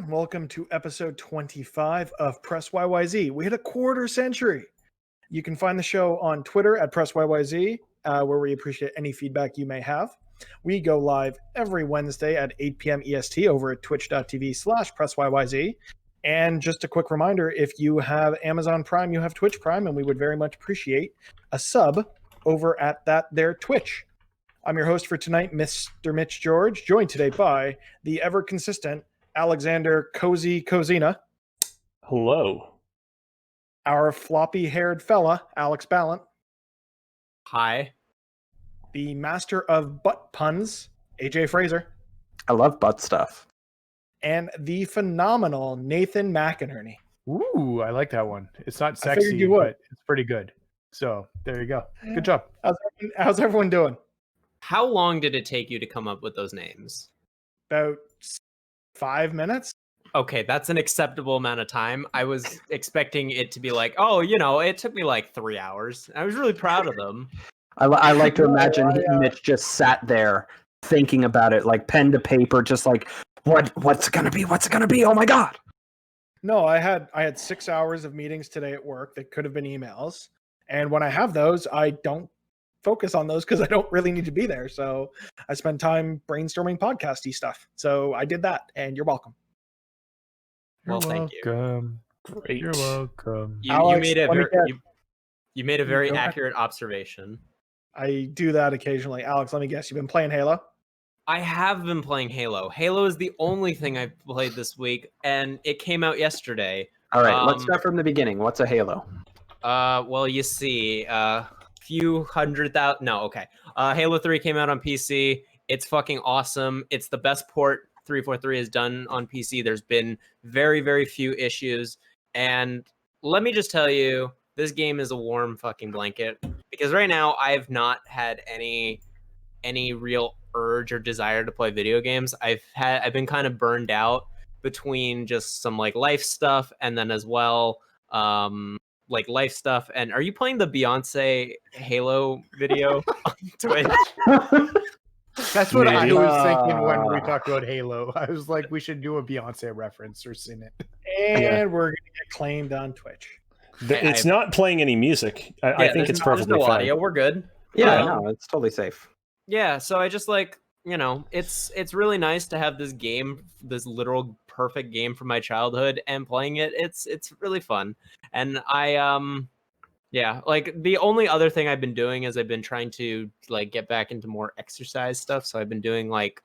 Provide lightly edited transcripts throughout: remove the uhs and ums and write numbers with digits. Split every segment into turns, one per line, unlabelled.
Welcome to episode 25 of Press YYZ. We hit a quarter century. You can find the show on Twitter at Press YYZ, where we appreciate any feedback you may have. We go live every Wednesday at 8 p.m. EST over at twitch.tv/PressYYZ. And just a quick reminder, if you have Amazon Prime, you have Twitch Prime, and we would very much appreciate a sub over at their Twitch. I'm your host for tonight, Mr. Mitch George, joined today by the ever-consistent Alexander Cozy Cozina.
Hello.
Our floppy-haired fella, Alex Ballant.
Hi.
The master of butt puns, AJ Fraser.
I love butt stuff.
And the phenomenal Nathan McInerney.
Ooh, I like that one. It's not sexy, but it's pretty good. So there you go. Good job.
How's everyone doing?
How long did it take you to come up with those names?
About 5 minutes.
Okay, that's an acceptable amount of time. I was expecting it to be like, oh, it took me like 3 hours. I was really proud of them.
I like to imagine Mitch just sat there thinking about it, like pen to paper, just like, what's it gonna be? What's it gonna be? Oh my god!
No, I had 6 hours of meetings today at work that could have been emails, and when I have those, I don't focus on those because I don't really need to be there. So I spend time brainstorming podcasty stuff. So I did that, and you're welcome.
Well, thank you.
Great.
You're welcome.
You made a very accurate observation.
I do that occasionally. Alex, let me guess. You've been playing Halo?
I have been playing Halo. Halo is the only thing I've played this week, and it came out yesterday.
All right, let's start from the beginning. What's a Halo?
Well, you see, few hundred thousand. No, okay. Halo 3 came out on PC. It's fucking awesome. It's the best port 343 has done on PC. There's been very, very few issues. And let me just tell you, this game is a warm fucking blanket. Because right now, I've not had any real urge or desire to play video games. I've been kind of burned out between just some like life stuff and then as well like life stuff. And are you playing the Beyonce Halo video on Twitch?
That's what I was thinking when we talked about Halo. I was like, we should do a Beyonce reference or sing it.
And we're going to get claimed on Twitch.
It's not playing any music. I think it's perfectly fine.
Audio. We're good.
Yeah, no, it's totally safe.
Yeah, so I just like, it's really nice to have this game, this literal perfect game from my childhood, and playing it. It's really fun. And like the only other thing I've been doing is I've been trying to like get back into more exercise stuff. So I've been doing like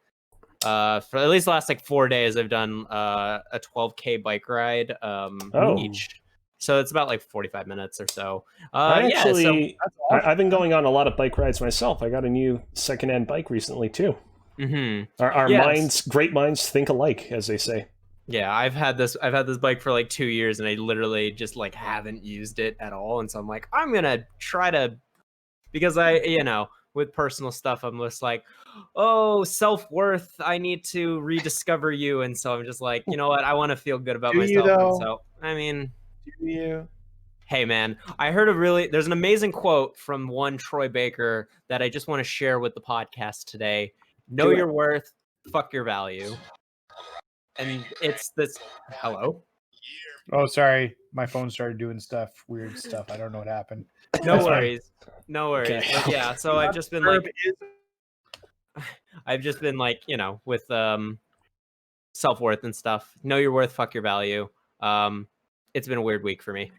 for at least the last like 4 days I've done a 12K bike ride each. So it's about like 45 minutes or so. I've
been going on a lot of bike rides myself. I got a new secondhand bike recently too.
Mm-hmm.
Our great minds think alike, as they say.
Yeah, I've had this bike for like 2 years, and I literally just like haven't used it at all. And so I'm like, I'm gonna try to, because with personal stuff, I'm just like, oh, self-worth, I need to rediscover you. And so I'm just like, you know what, I want to feel good about myself. And so I mean,
do you?
Hey man, I heard there's an amazing quote from one Troy Baker that I just want to share with the podcast today. Know your worth, fuck your value. And it's this. Hello?
Oh, sorry. My phone started doing weird stuff. I don't know what happened.
No worries. Okay. But yeah, so I've just been like, with self-worth and stuff. Know your worth, fuck your value. It's been a weird week for me.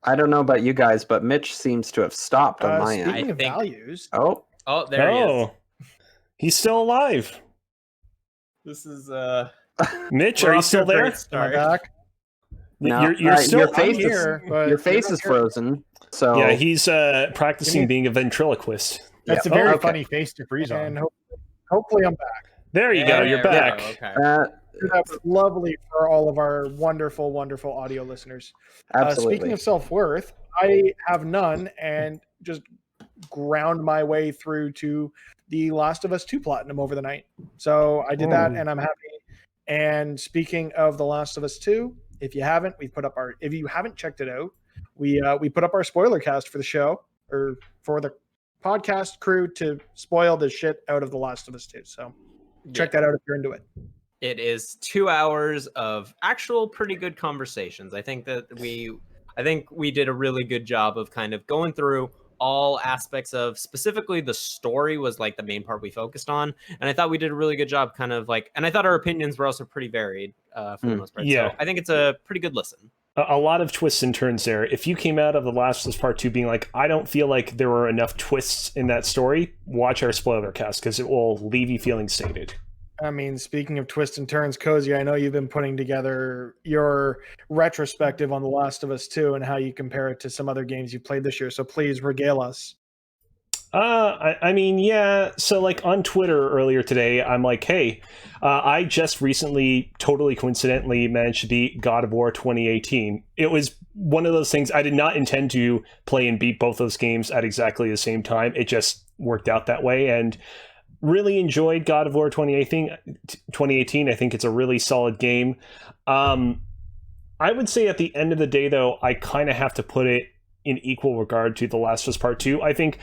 I don't know about you guys, but Mitch seems to have stopped on my end.
Speaking of values.
Oh,
there he is.
He's still alive.
This is
Mitch, are you still there?
Back?
No,
you're still
your face
here.
Your face is frozen. So
yeah, he's practicing being a ventriloquist.
That's a very funny face to freeze on.
And hopefully I'm back.
There you go. You're back.
Okay.
That's lovely for all of our wonderful, wonderful audio listeners.
Absolutely.
Speaking of self-worth, I have none and just ground my way through to the Last of Us 2 Platinum over the night. So I did that, and I'm happy. And speaking of The Last of Us 2, if you haven't checked it out, we put up our spoiler cast for the show, or for the podcast crew to spoil the shit out of The Last of Us 2. So check that out if you're into it.
It is 2 hours of actual pretty good conversations. I think we did a really good job of kind of going through all aspects of, specifically the story was like the main part we focused on, and I thought we did a really good job kind of like, and I thought our opinions were also pretty varied for the most part.
Yeah.
So I think it's a pretty good listen.
A lot of twists and turns there. If you came out of The Last of Us Part 2 being like, I don't feel like there were enough twists in that story, watch our spoiler cast, because it will leave you feeling sated.
I mean, speaking of twists and turns, Cozy, I know you've been putting together your retrospective on The Last of Us 2 and how you compare it to some other games you played this year. So please regale us.
I mean, yeah. So, like, on Twitter earlier today, I'm like, hey, I just recently, totally coincidentally, managed to beat God of War 2018. It was one of those things I did not intend to play and beat both those games at exactly the same time. It just worked out that way, and really enjoyed God of War 2018. I think it's a really solid game. I would say at the end of the day, though, I kind of have to put it in equal regard to The Last of Us Part 2. I think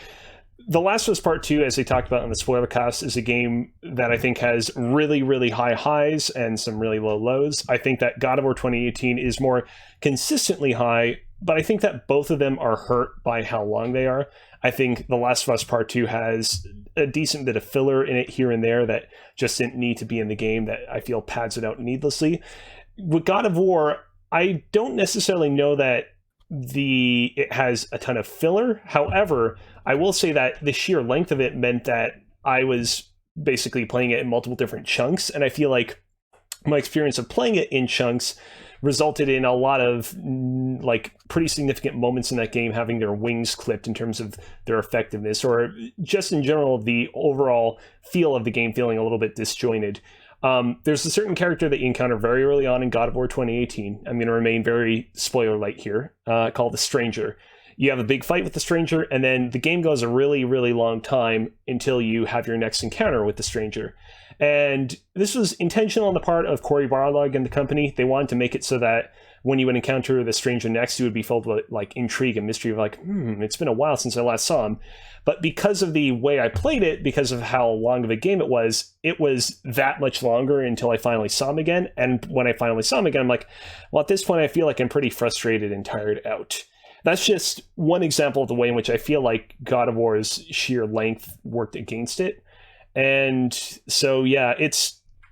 The Last of Us Part 2, as they talked about in the spoiler cast, is a game that I think has really, really high highs and some really low lows. I think that God of War 2018 is more consistently high, but I think that both of them are hurt by how long they are. I think The Last of Us Part 2 has a decent bit of filler in it here and there that just didn't need to be in the game, that I feel pads it out needlessly. With God of War, I don't necessarily know that it has a ton of filler. However, I will say that the sheer length of it meant that I was basically playing it in multiple different chunks, and I feel like my experience of playing it in chunks resulted in a lot of like pretty significant moments in that game having their wings clipped in terms of their effectiveness, or just in general the overall feel of the game feeling a little bit disjointed. There's a certain character that you encounter very early on in God of War 2018. I'm going to remain very spoiler light here, called the Stranger. You have a big fight with the Stranger, and then the game goes a really, really long time until you have your next encounter with the Stranger. And this was intentional on the part of Cory Barlog and the company. They wanted to make it so that when you would encounter the Stranger next, you would be filled with like intrigue and mystery of like, it's been a while since I last saw him. But because of the way I played it, because of how long of a game it was that much longer until I finally saw him again. And when I finally saw him again, I'm like, well, at this point, I feel like I'm pretty frustrated and tired out. That's just one example of the way in which I feel like God of War's sheer length worked against it. And so, yeah,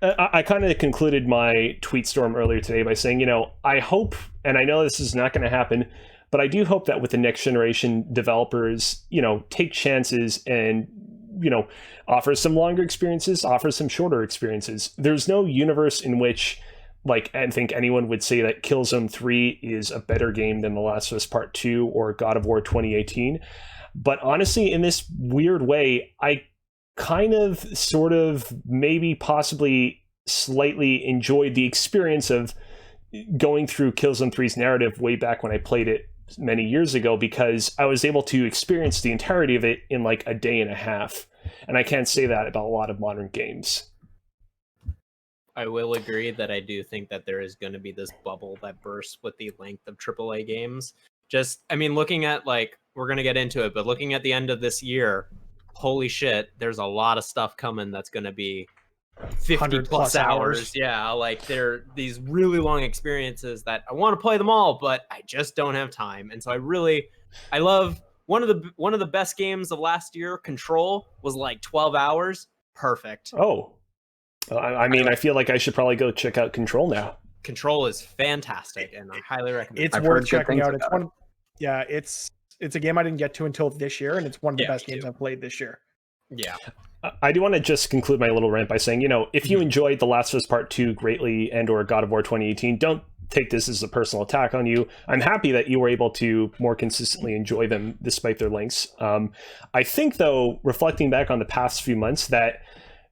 I kind of concluded my tweet storm earlier today by saying, I hope, and I know this is not going to happen, but I do hope that with the next generation developers, take chances and, offer some longer experiences, offer some shorter experiences. There's no universe in which, like, I think anyone would say that Killzone 3 is a better game than The Last of Us Part 2 or God of War 2018. But honestly, in this weird way, I kind of, sort of, maybe, possibly, slightly enjoyed the experience of going through Killzone 3's narrative way back when I played it many years ago, because I was able to experience the entirety of it in like a day and a half. And I can't say that about a lot of modern games.
I will agree that I do think that there is going to be this bubble that bursts with the length of AAA games. Looking at, like, we're going to get into it, but looking at the end of this year, holy shit, there's a lot of stuff coming that's going to be 50 plus hours. Yeah, like they're these really long experiences that I want to play them all, but I just don't have time. And so I love one of the best games of last year, Control, was like 12 hours. Perfect.
Oh. I feel like I should probably go check out Control now.
Control is fantastic, and I highly recommend it.
It's worth checking out. It's a game I didn't get to until this year, and it's one of the best games I've played this year.
Yeah.
I do want to just conclude my little rant by saying, if you enjoyed The Last of Us Part 2 greatly and or God of War 2018, don't take this as a personal attack on you. I'm happy that you were able to more consistently enjoy them despite their lengths. I think, though, reflecting back on the past few months, that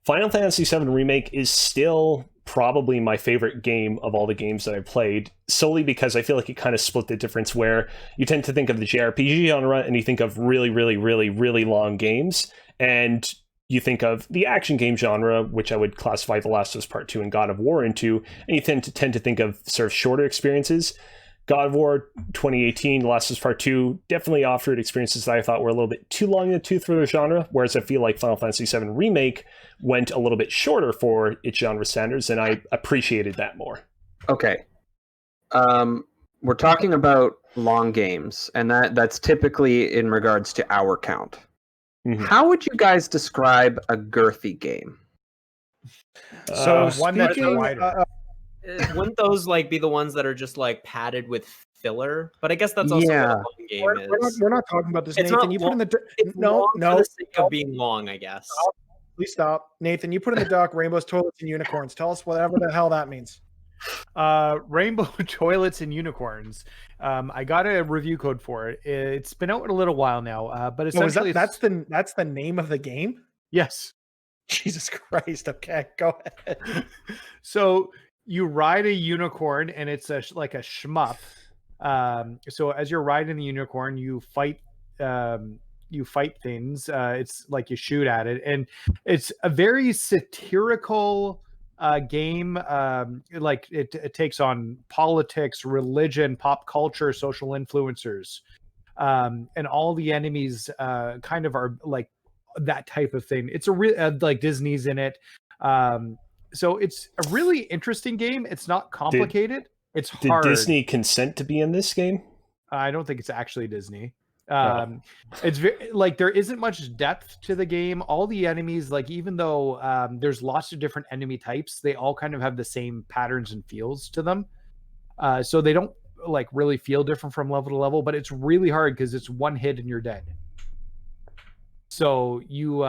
Final Fantasy VII Remake is still probably my favorite game of all the games that I've played, solely because I feel like it kind of split the difference where you tend to think of the JRPG genre and you think of really, really, really, really long games, and you think of the action game genre, which I would classify The Last of Us Part 2 and God of War into, and you tend to think of sort of shorter experiences. God of War 2018, The Last of Us Part 2 definitely offered experiences that I thought were a little bit too long in the tooth for the genre, whereas I feel like Final Fantasy VII Remake went a little bit shorter for its genre standards, and I appreciated that more.
Okay. We're talking about long games, and that's typically in regards to hour count.
Mhm.
How would you guys describe a girthy game?
So
one that's
speaking,
wider.
Wouldn't those like be the ones that are just like padded with filler? But I guess that's also what a
Yeah.
long game
we're not talking about this,
It's
Nathan.
not
You put in the
It's
no,
long
no,
for the sake of being long, I guess.
please stop, Nathan. You put in the doc rainbows, toilets, and unicorns. Tell us whatever the hell that means.
Rainbow toilets and unicorns. I got a review code for it. It's been out a little while now, but
Oh, is
essentially,
that's the name of the game?
yes.
Jesus Christ. Okay, go ahead.
So you ride a unicorn, and it's like a shmup. So as you're riding the unicorn, you fight things. It's like you shoot at it, and it's a very satirical game. Like it takes on politics, religion, pop culture, social influencers, and all the enemies kind of are like that type of thing. It's a real like Disney's in it. So it's a really interesting game. It's not complicated. It's
Did
hard.
Disney consent to be in this game?
I don't think it's actually Disney.
Oh.
It's very, like there isn't much depth to the game. All the enemies, like even though there's lots of different enemy types, they all kind of have the same patterns and feels to them. So they don't like really feel different from level to level, but it's really hard because it's one hit and you're dead. So you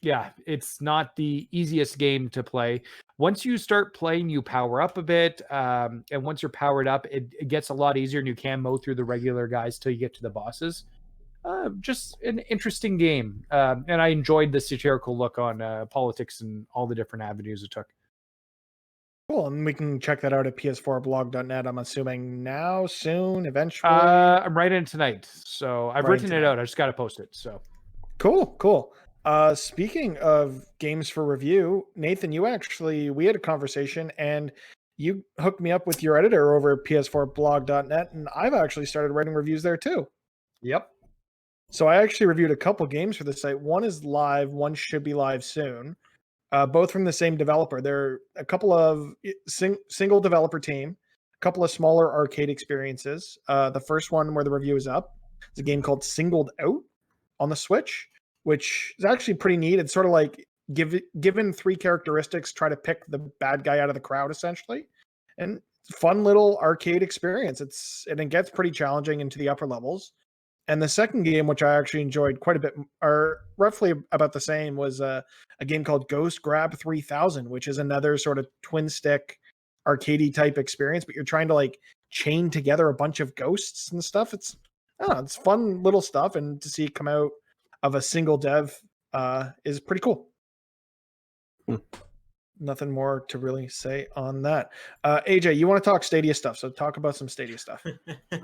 yeah, it's not the easiest game to play. Once you start playing, you power up a bit, and once you're powered up, it gets a lot easier, and you can mow through the regular guys till you get to the bosses. Just an interesting game, and I enjoyed the satirical look on politics and all the different avenues it took.
Cool, and we can check that out at ps4blog.net. I'm assuming now, soon, eventually.
I'm writing it tonight, so I've
Writing
written it
tonight.
out. I just got to post it. So
Cool. Speaking of games for review, Nathan, we had a conversation and you hooked me up with your editor over at ps4blog.net, and I've actually started writing reviews there too.
yep.
So I actually reviewed a couple games for the site. One is live, one should be live soon. Both from the same developer. They're a couple of single developer team, a couple of smaller arcade experiences. The first one where the review is up is a game called Singled Out on the Switch, which is actually pretty neat. It's sort of like given three characteristics, try to pick the bad guy out of the crowd, essentially. And fun little arcade experience. And it gets pretty challenging into the upper levels. And the second game, which I actually enjoyed quite a bit, or roughly about the same, was a game called Ghost Grab 3000, which is another sort of twin stick arcadey type experience, but you're trying to like chain together a bunch of ghosts and stuff. It's fun little stuff, and to see it come out of a single dev is pretty cool. Nothing more to really say on that. AJ, you want to talk Stadia stuff, so talk about some Stadia stuff.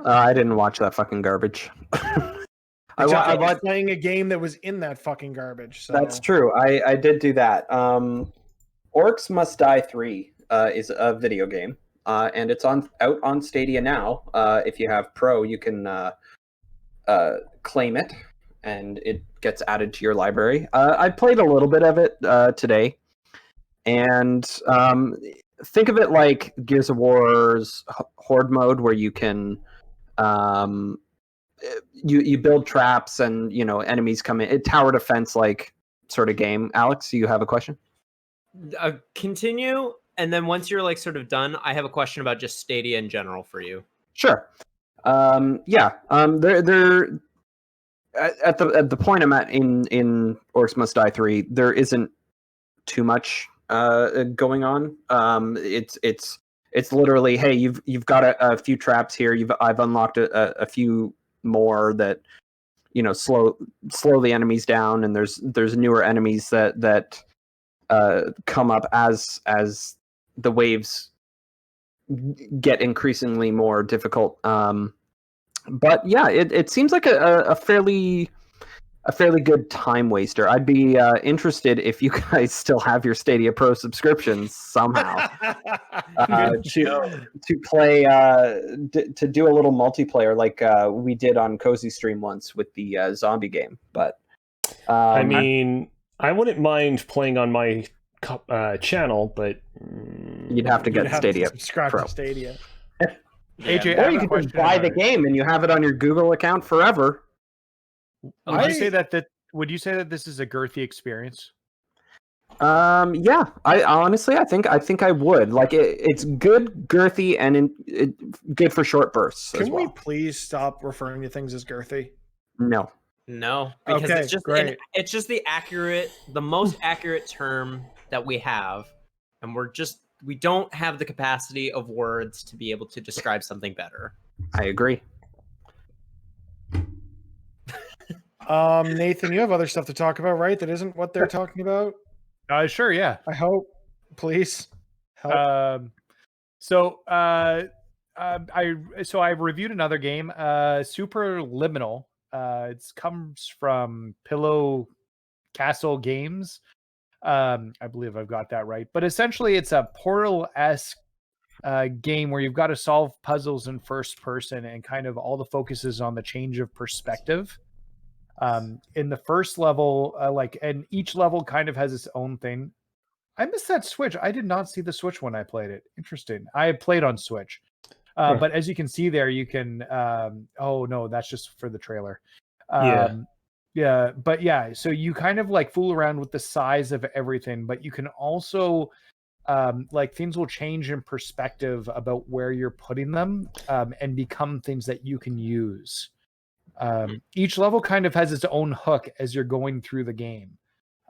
I didn't watch that fucking garbage. I
was playing a game that was in that fucking garbage. So
That's true. I did do that. Orcs Must Die 3 is a video game, and it's out on Stadia now. If you have Pro, you can claim it, and it gets added to your library. I played a little bit of it today, and think of it like Gears of War's Horde mode, where you can you build traps and enemies come in. Tower defense like sort of game. Alex, you have a question?
Continue, and then once you're like sort of done, I have a question about just Stadia in general for you.
Sure. They're at the point I'm at in Orcs Must Die 3. There isn't too much going on. It's literally, hey, you've got a few traps here. I've unlocked a few more that slow the enemies down, and there's newer enemies that come up as the waves get increasingly more difficult. But yeah, it seems like a fairly a fairly good time waster. I'd be interested if you guys still have your Stadia Pro subscriptions somehow to play to do a little multiplayer like we did on Cozy Stream once with the zombie game. But
I mean, I wouldn't mind playing on my channel, but
you'd have to get Stadia
subscribe
Pro.
To Stadia.
AJ,
Or you can just buy the game and you have it on your Google account forever.
Would you say that this is a girthy experience?
Yeah. I honestly, I think I would. Like it's good, girthy, and good for short bursts.
Can
as well.
we please stop referring to things as girthy?
No.
No, because
Okay,
it's just
great.
it's just the most accurate term that we have, and we don't have the capacity of words to be able to describe something better.
I agree.
Nathan, you have other stuff to talk about, right? That isn't what they're talking about.
Sure, yeah.
I hope. Please help.
I reviewed another game, Superliminal. It comes from Pillow Castle Games. I believe I've got that right. But essentially, it's a Portal-esque game where you've got to solve puzzles in first person, and kind of all the focus is on the change of perspective. In the first level, and each level kind of has its own thing. I missed that Switch. I did not see the Switch when I played it. Interesting. I played on Switch. But as you can see there, you can oh no, that's just for the trailer. So you kind of like fool around with the size of everything, but you can also things will change in perspective about where you're putting them, and become things that you can use. Each level kind of has its own hook as you're going through the game.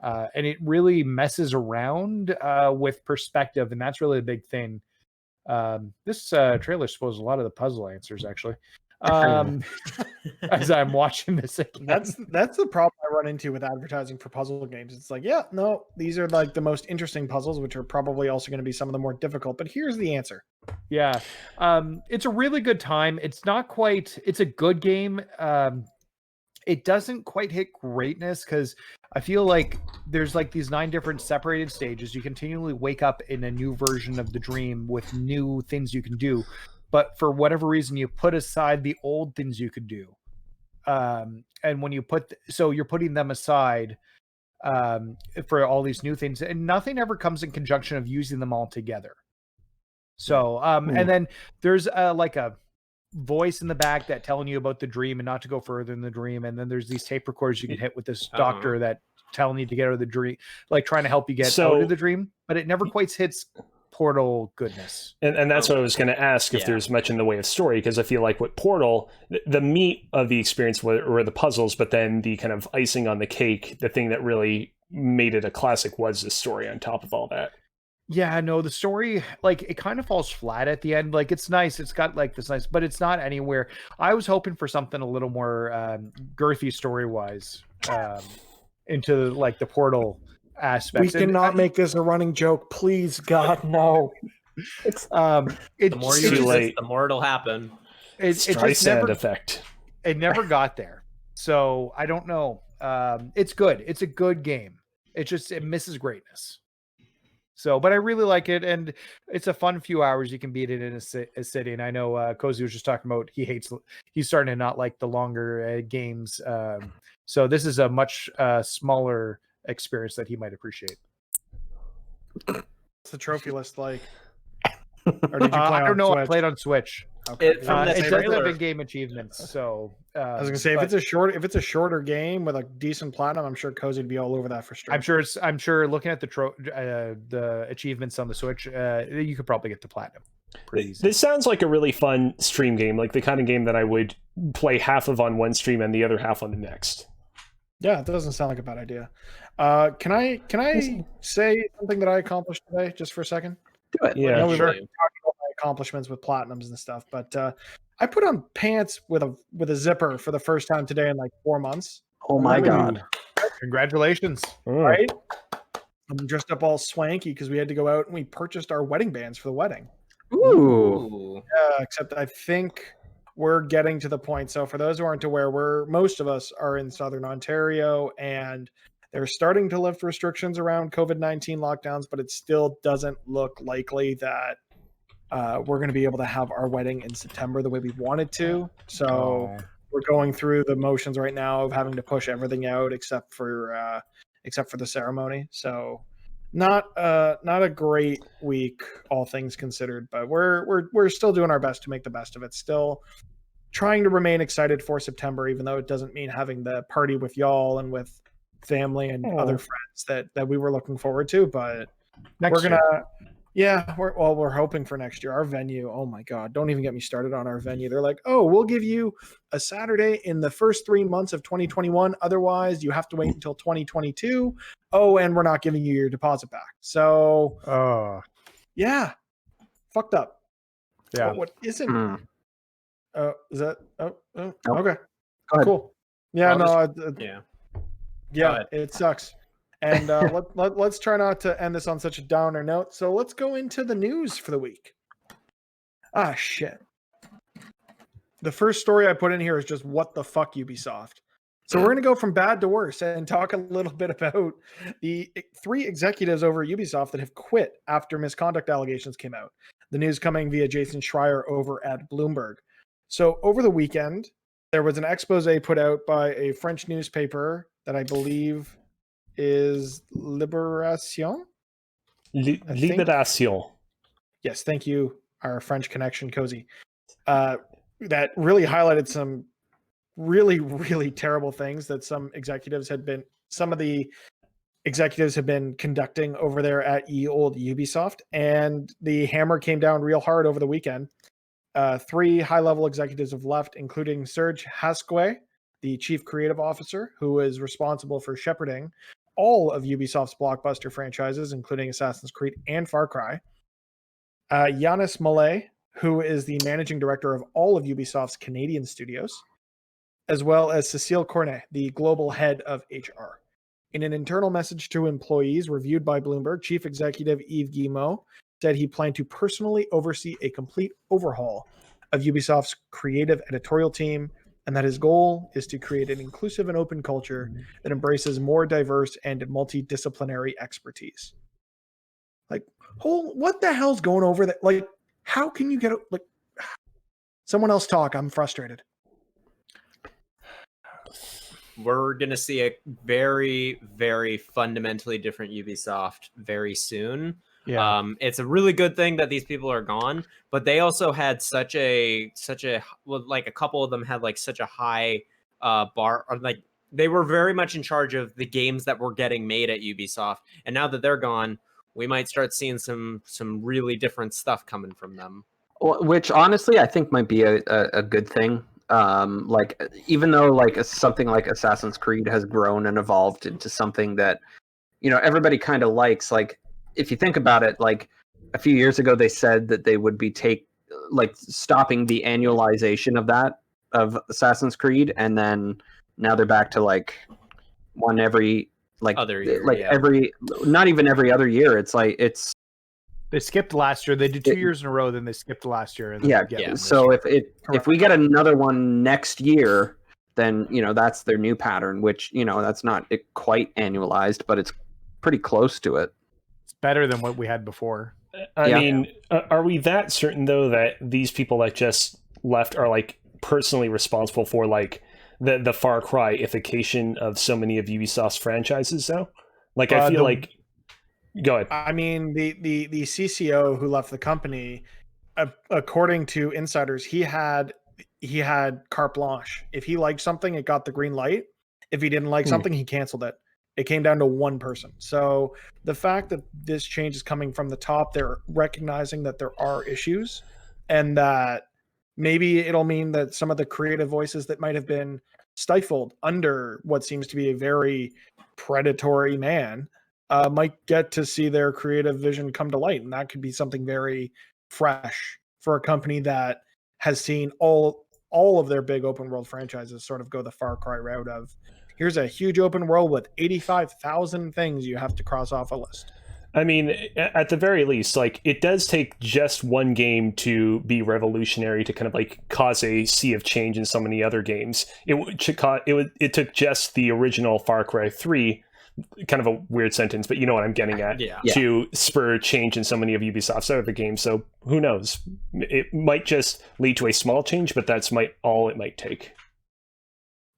And it really messes around with perspective, and that's really a big thing. This trailer shows a lot of the puzzle answers, actually. As I'm watching this again.
That's the problem I run into with advertising for puzzle games. It's like, yeah, no, these are like the most interesting puzzles, which are probably also going to be some of the more difficult, but here's the answer.
Yeah. It's a really good time. It's a good game. It doesn't quite hit greatness because I feel like there's like these 9 different separated stages. You continually wake up in a new version of the dream with new things you can do. But for whatever reason, you put aside the old things you could do. And when you you're putting them aside for all these new things, and nothing ever comes in conjunction of using them all together. So, and then there's like a voice in the back that telling you about the dream and not to go further in the dream. And then there's these tape recorders you can hit with this doctor that telling you to get out of the dream, like trying to help you get out of the dream, but it never quite hits Portal goodness.
And that's what I was going to ask, if there's much in the way of story, because I feel like with Portal, the meat of the experience were the puzzles, but then the kind of icing on the cake, the thing that really made it a classic was the story on top of all that.
Yeah, no, the story, like, it kind of falls flat at the end. Like, it's nice. It's got like this nice, but it's not anywhere. I was hoping for something a little more girthy story-wise into like the Portal aspects.
We cannot make this a running joke, please, God, no.
The more you use it, the more it'll happen.
It just never
effect.
It never got there, so I don't know. It's good. It's a good game. It misses greatness. So, but I really like it, and it's a fun few hours. You can beat it in a city. And I know Cozy was just talking about he's starting to not like the longer games. So this is a much smaller experience that he might appreciate.
What's the trophy list like? Or did you play
I don't know.
Switch?
I played on Switch.
Okay.
It does have in-game achievements. So
I was gonna say if it's a shorter game with a decent platinum, I'm sure Cozy would be all over that for stream.
I'm sure looking at the achievements on the Switch, you could probably get to platinum pretty easy.
This sounds like a really fun stream game, like the kind of game that I would play half of on one stream and the other half on the next.
Yeah, it doesn't sound like a bad idea. Can I say something that I accomplished today, just for a second?
Do it.
Yeah,
we
sure.
were talking about my accomplishments with platinums and stuff, but I put on pants with a zipper for the first time today in like 4 months.
Oh my God!
Congratulations!
Right? I'm dressed up all swanky because we had to go out and we purchased our wedding bands for the wedding.
Ooh.
Except I think we're getting to the point. So for those who aren't aware, most of us are in Southern Ontario, and they're starting to lift restrictions around COVID-19 lockdowns, but it still doesn't look likely that we're going to be able to have our wedding in September the way we wanted to. So we're going through the motions right now of having to push everything out except for the ceremony. So not a great week, all things considered, but we're still doing our best to make the best of it. Still trying to remain excited for September, even though it doesn't mean having the party with y'all and with family and other friends that we were looking forward to. But we're hoping for next year. Our venue, oh my God, don't even get me started on our venue. They're like, oh, we'll give you a Saturday in the first 3 months of 2021. Otherwise, you have to wait until 2022. Oh, and we're not giving you your deposit back. So, yeah, fucked up.
Yeah.
But what isn't? Is that? Oh,
Nope.
okay,
Go
cool. Yeah,
no,
it sucks. And let's try not to end this on such a downer note. So let's go into the news for the week. Ah, shit. The first story I put in here is just what the fuck, Ubisoft. So we're going to go from bad to worse and talk a little bit about the 3 executives over at Ubisoft that have quit after misconduct allegations came out. The news coming via Jason Schreier over at Bloomberg. So over the weekend, there was an expose put out by a French newspaper that I believe is Libération.
Libération.
Yes, thank you, our French connection, Cozy. That really highlighted some really, really terrible things that some of the executives have been conducting over there at old Ubisoft, and the hammer came down real hard over the weekend. 3 high-level executives have left, including Serge Hasque, the chief creative officer, who is responsible for shepherding all of Ubisoft's blockbuster franchises, including Assassin's Creed and Far Cry. Yannis Mallet, who is the managing director of all of Ubisoft's Canadian studios, as well as Cécile Cornet, the global head of HR. In an internal message to employees reviewed by Bloomberg, Chief Executive Yves Guillemot said he planned to personally oversee a complete overhaul of Ubisoft's creative editorial team, and that his goal is to create an inclusive and open culture that embraces more diverse and multidisciplinary expertise. Like, what the hell's going over that? Like, how can you get like? Someone else talk. I'm frustrated.
We're going to see a very, very fundamentally different Ubisoft very soon.
Yeah.
It's a really good thing that these people are gone, but they also had such a like a couple of them had like such a high bar, or like they were very much in charge of the games that were getting made at Ubisoft. And now that they're gone, we might start seeing some really different stuff coming from them.
Which honestly, I think might be a good thing. Like, even though like something like Assassin's Creed has grown and evolved into something that, you know, everybody kind of likes. Like, if you think about it, like a few years ago, they said that they would be stopping the annualization of Assassin's Creed, and then now they're back to like one every
other year,
not even every other year. It's like
They skipped last year. They did 2 years in a row, then they skipped last year. And then
So if we get another one next year, then, you know, that's their new pattern, which, you know, that's not quite annualized, but it's pretty close to it.
It's better than what we had before.
I mean, are we that certain though that these people that just left are like personally responsible for like the Far Cry-ification of so many of Ubisoft's franchises though? Like, I feel like. Go ahead.
I mean, the CCO who left the company, according to insiders, he had carte blanche. If he liked something, it got the green light. If he didn't like something, he canceled it. It came down to one person. So the fact that this change is coming from the top, they're recognizing that there are issues, and that maybe it'll mean that some of the creative voices that might have been stifled under what seems to be a very predatory man might get to see their creative vision come to light. And that could be something very fresh for a company that has seen all of their big open world franchises sort of go the Far Cry route of, here's a huge open world with 85,000 things you have to cross off a list.
I mean, at the very least, like, it does take just one game to be revolutionary to kind of like cause a sea of change in so many other games. It took just the original Far Cry 3, kind of a weird sentence, but you know what I'm getting at,
Yeah.
to spur change in so many of Ubisoft's other games. So who knows? It might just lead to a small change, but that's all it might take.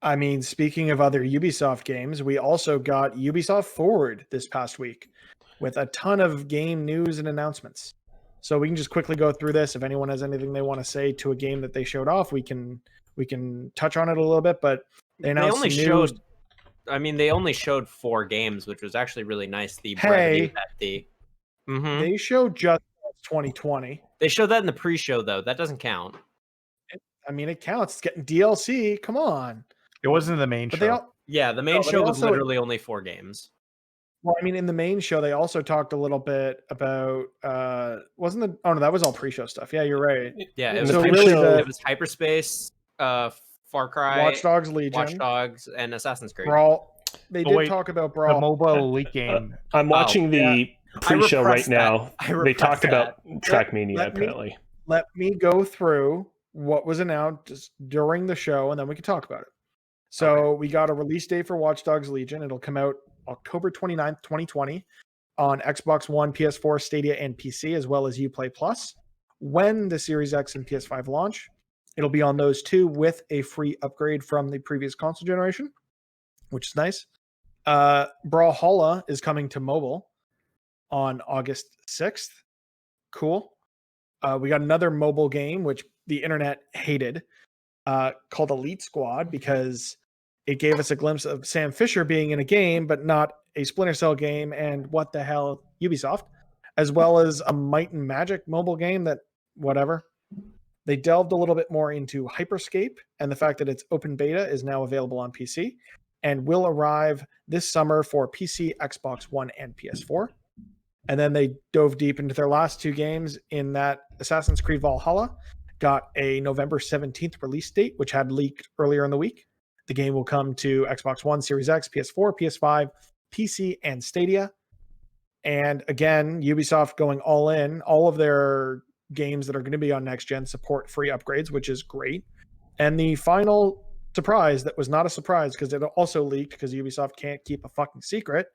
I mean, speaking of other Ubisoft games, we also got Ubisoft Forward this past week with a ton of game news and announcements. So we can just quickly go through this. If anyone has anything they want to say to a game that they showed off, we can touch on it a little bit. But they announced
only
some
showed.
news.
I mean, they only showed 4 games, which was actually really nice. The
Hey.
brevity that the. Mhm.
They showed just 2020.
They showed that in the pre-show, though. That doesn't count.
I mean, it counts. It's getting DLC. Come on.
It wasn't the main
But
show.
they all,
Yeah, the main
No, but
show
they
was
also-
literally only 4 games.
well, I mean, in the main show, they also talked a little bit about wasn't the oh no, that was all pre-show stuff. Yeah, you're right.
Yeah,
In
it was,
the
So
pre-show-
really
it was Hyperspace, Far Cry,
Watch Dogs Legion,
Watch Dogs, and Assassin's Creed.
Brawl. They
Oh,
did
wait,
talk about
The
Brawl.
mobile elite game.
I'm watching the pre-show right
repressed that.
now.
I
They
repressed
talked
that.
about Trackmania,
let me-
apparently.
Let me go through what was announced during the show, and then we can talk about it. So we got a release date for Watch Dogs Legion. It'll come out October 29th, 2020 on Xbox One, PS4, Stadia, and PC, as well as Uplay Plus. When the Series X and PS5 launch, it'll be on those two with a free upgrade from the previous console generation, which is nice. Brawlhalla is coming to mobile on August 6th. Cool. We got another mobile game, which the internet hated, called Elite Squad, because it gave us a glimpse of Sam Fisher being in a game, but not a Splinter Cell game, and what the hell, Ubisoft, as well as a Might and Magic mobile game that, whatever. They delved a little bit more into Hyperscape, and the fact that its open beta is now available on PC and will arrive this summer for PC, Xbox One, and PS4. And then they dove deep into their last 2 games in that Assassin's Creed Valhalla got a November 17th release date, which had leaked earlier in the week. The game will come to Xbox One, Series X, PS4, PS5, PC, and Stadia. And again, Ubisoft going all in. All of their games that are going to be on next gen support free upgrades, which is great. And the final surprise that was not a surprise because it also leaked because Ubisoft can't keep a fucking secret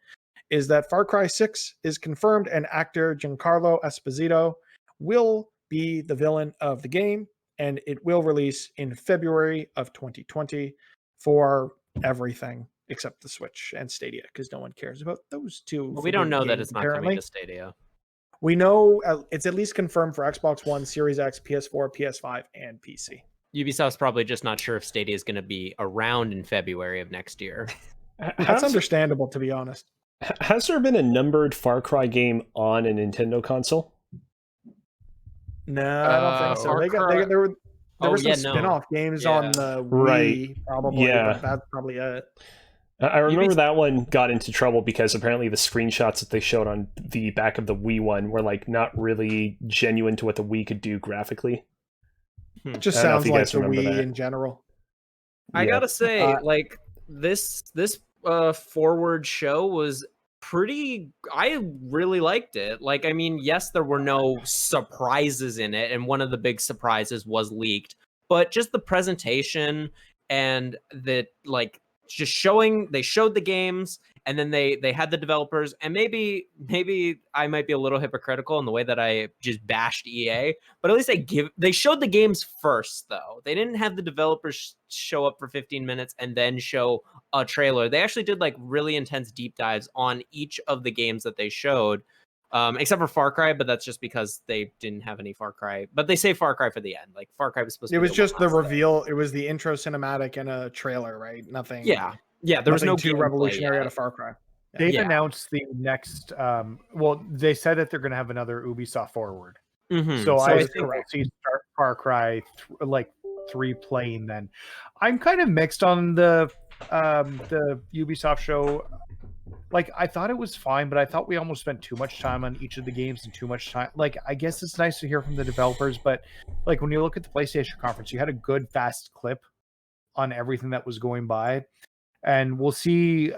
is that Far Cry 6 is confirmed, and actor Giancarlo Esposito will be the villain of the game, and it will release in February of 2020 for everything except the Switch and Stadia, because no one cares about those two.
But we don't know that
games,
it's not
apparently.
coming to Stadia.
We know it's at least confirmed for Xbox One, Series X, PS4, PS5, and PC.
Ubisoft's probably just not sure if Stadia is going to be around in February of next year.
That's understandable, to be honest.
Has there been a numbered Far Cry game on a Nintendo console?
No, I don't think so.
Far
There were
Oh,
some
yeah, no.
spin-off games
Yeah.
on the Wii,
Right.
probably.
Yeah.
But that's probably it.
I remember that one got into trouble because apparently the screenshots that they showed on the back of the Wii one were like not really genuine to what the Wii could do graphically.
It just
I don't know if
sounds
you
like
guys
the
remember
Wii
that.
in general.
I
Yeah.
gotta say,
Uh,
like this Forward show was pretty. I really liked it. Like, I mean, yes, there were no surprises in it, and one of the big surprises was leaked. But just the presentation and the like, just they showed the games, and then they had the developers, and maybe I might be a little hypocritical in the way that I just bashed EA, but at least they showed the games first, though. They didn't have the developers show up for 15 minutes and then show a trailer. They actually did like really intense deep dives on each of the games that they showed, except for Far Cry, but that's just because they didn't have any Far Cry. But they say Far Cry for the end. Like, Far Cry was supposed to
It
be
was just the
last thing.
reveal. It was the intro cinematic and a trailer, right? Nothing.
Yeah, there was
nothing
no
too
gameplay
revolutionary
yet.
out of Far Cry.
They've
Yeah.
announced the next. Well, they said that they're going to have another Ubisoft Forward.
Mhm.
So I
I
think
think
we'll see Far Cry 3 playing. Then I'm kind of mixed on the Ubisoft show. Like, I thought it was fine, but I thought we almost spent too much time on each of the games and too much time. Like, I guess it's nice to hear from the developers, but like when you look at the PlayStation conference, you had a good fast clip on everything that was going by, and we'll see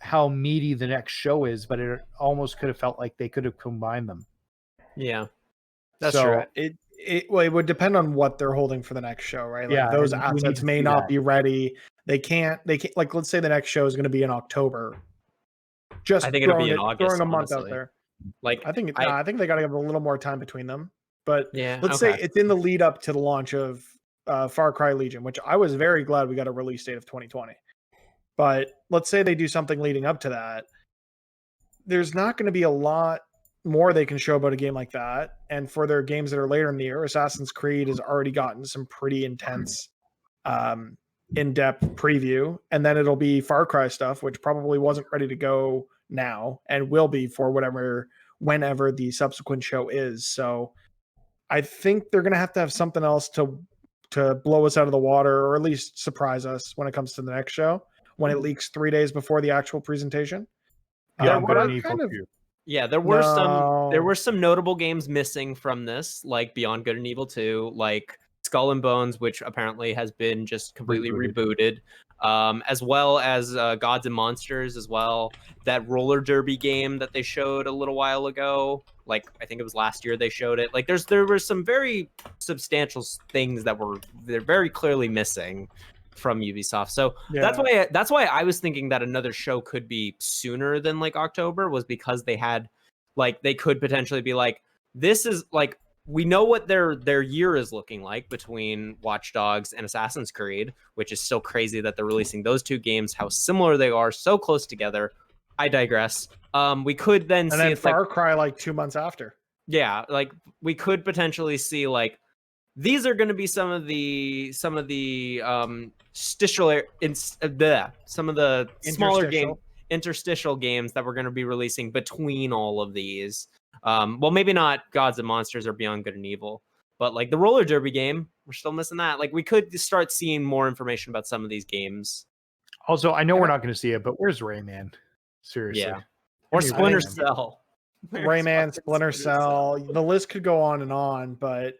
how meaty the next show is, but it almost could have felt like they could have combined them.
Yeah, that's
So,
true.
It would depend on what they're holding for the next show, right? Like
Yeah,
those
and we need
assets
to
may
see
not
that.
be ready. They can't like let's say the next show is going to be in October. Just
I think it'll be in
throwing
August,
a month out
honestly.
there.
Like,
I think I think they got to give a little more time between them. But
yeah,
let's say it's in the lead up to the launch of Far Cry Legion, which I was very glad we got a release date of 2020. But let's say they do something leading up to that. There's not going to be a lot more they can show about a game like that. And for their games that are later in the year, Assassin's Creed has already gotten some pretty intense, in-depth preview. And then it'll be Far Cry stuff, which probably wasn't ready to go now and will be for whenever the subsequent show is. So I think they're going to have something else to blow us out of the water, or at least surprise us when it comes to the next show, when it leaks 3 days before the actual presentation.
But I need to.
Yeah, there were some notable games missing from this, like Beyond Good and Evil 2, like Skull and Bones, which apparently has been just completely rebooted, as well as Gods and Monsters as well. That roller derby game that they showed a little while ago, like I think it was last year they showed it. Like there were some very substantial things that they're very clearly missing from Ubisoft. So that's why I was thinking that another show could be sooner than like October, was because they had like they could potentially be like, this is like, we know what their year is looking like between Watch Dogs and Assassin's Creed, which is still crazy that they're releasing those two games, how similar they are, so close together. I digress. We could then see
then Far Cry like 2 months after.
Yeah, like we could potentially see like these are going to be some of the smaller interstitial games that we're going to be releasing between all of these. Well, maybe not Gods and Monsters or Beyond Good and Evil, but like the roller derby game, we're still missing that. Like we could start seeing more information about some of these games.
Also, I know we're not going to see it, but where's Rayman? Seriously.
Yeah. Or Splinter Cell.
Rayman, Splinter Cell. The list could go on, but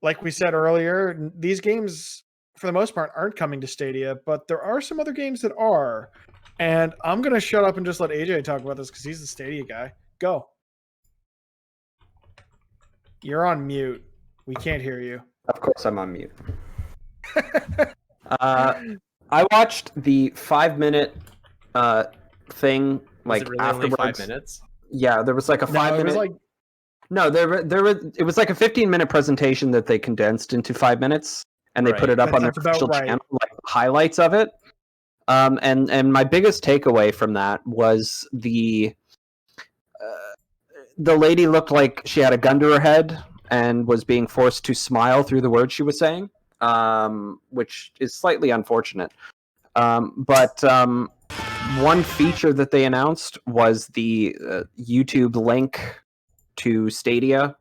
like we said earlier, these games, for the most part, aren't coming to Stadia, but there are some other games that are. And I'm going to shut up and just let AJ talk about this because he's the Stadia guy. Go. You're on mute. We can't hear you.
Of course I'm on mute. I watched the 5-minute thing like
really
afterwards.
Only 5 minutes?
Yeah, there was like a 5-minute.
It was like...
No, it was like a 15-minute presentation that they condensed into 5 minutes, and they put it up on their official channel, like highlights of it. And my biggest takeaway from that was the lady looked like she had a gun to her head and was being forced to smile through the words she was saying, which is slightly unfortunate. But one feature that they announced was the YouTube link to Stadia.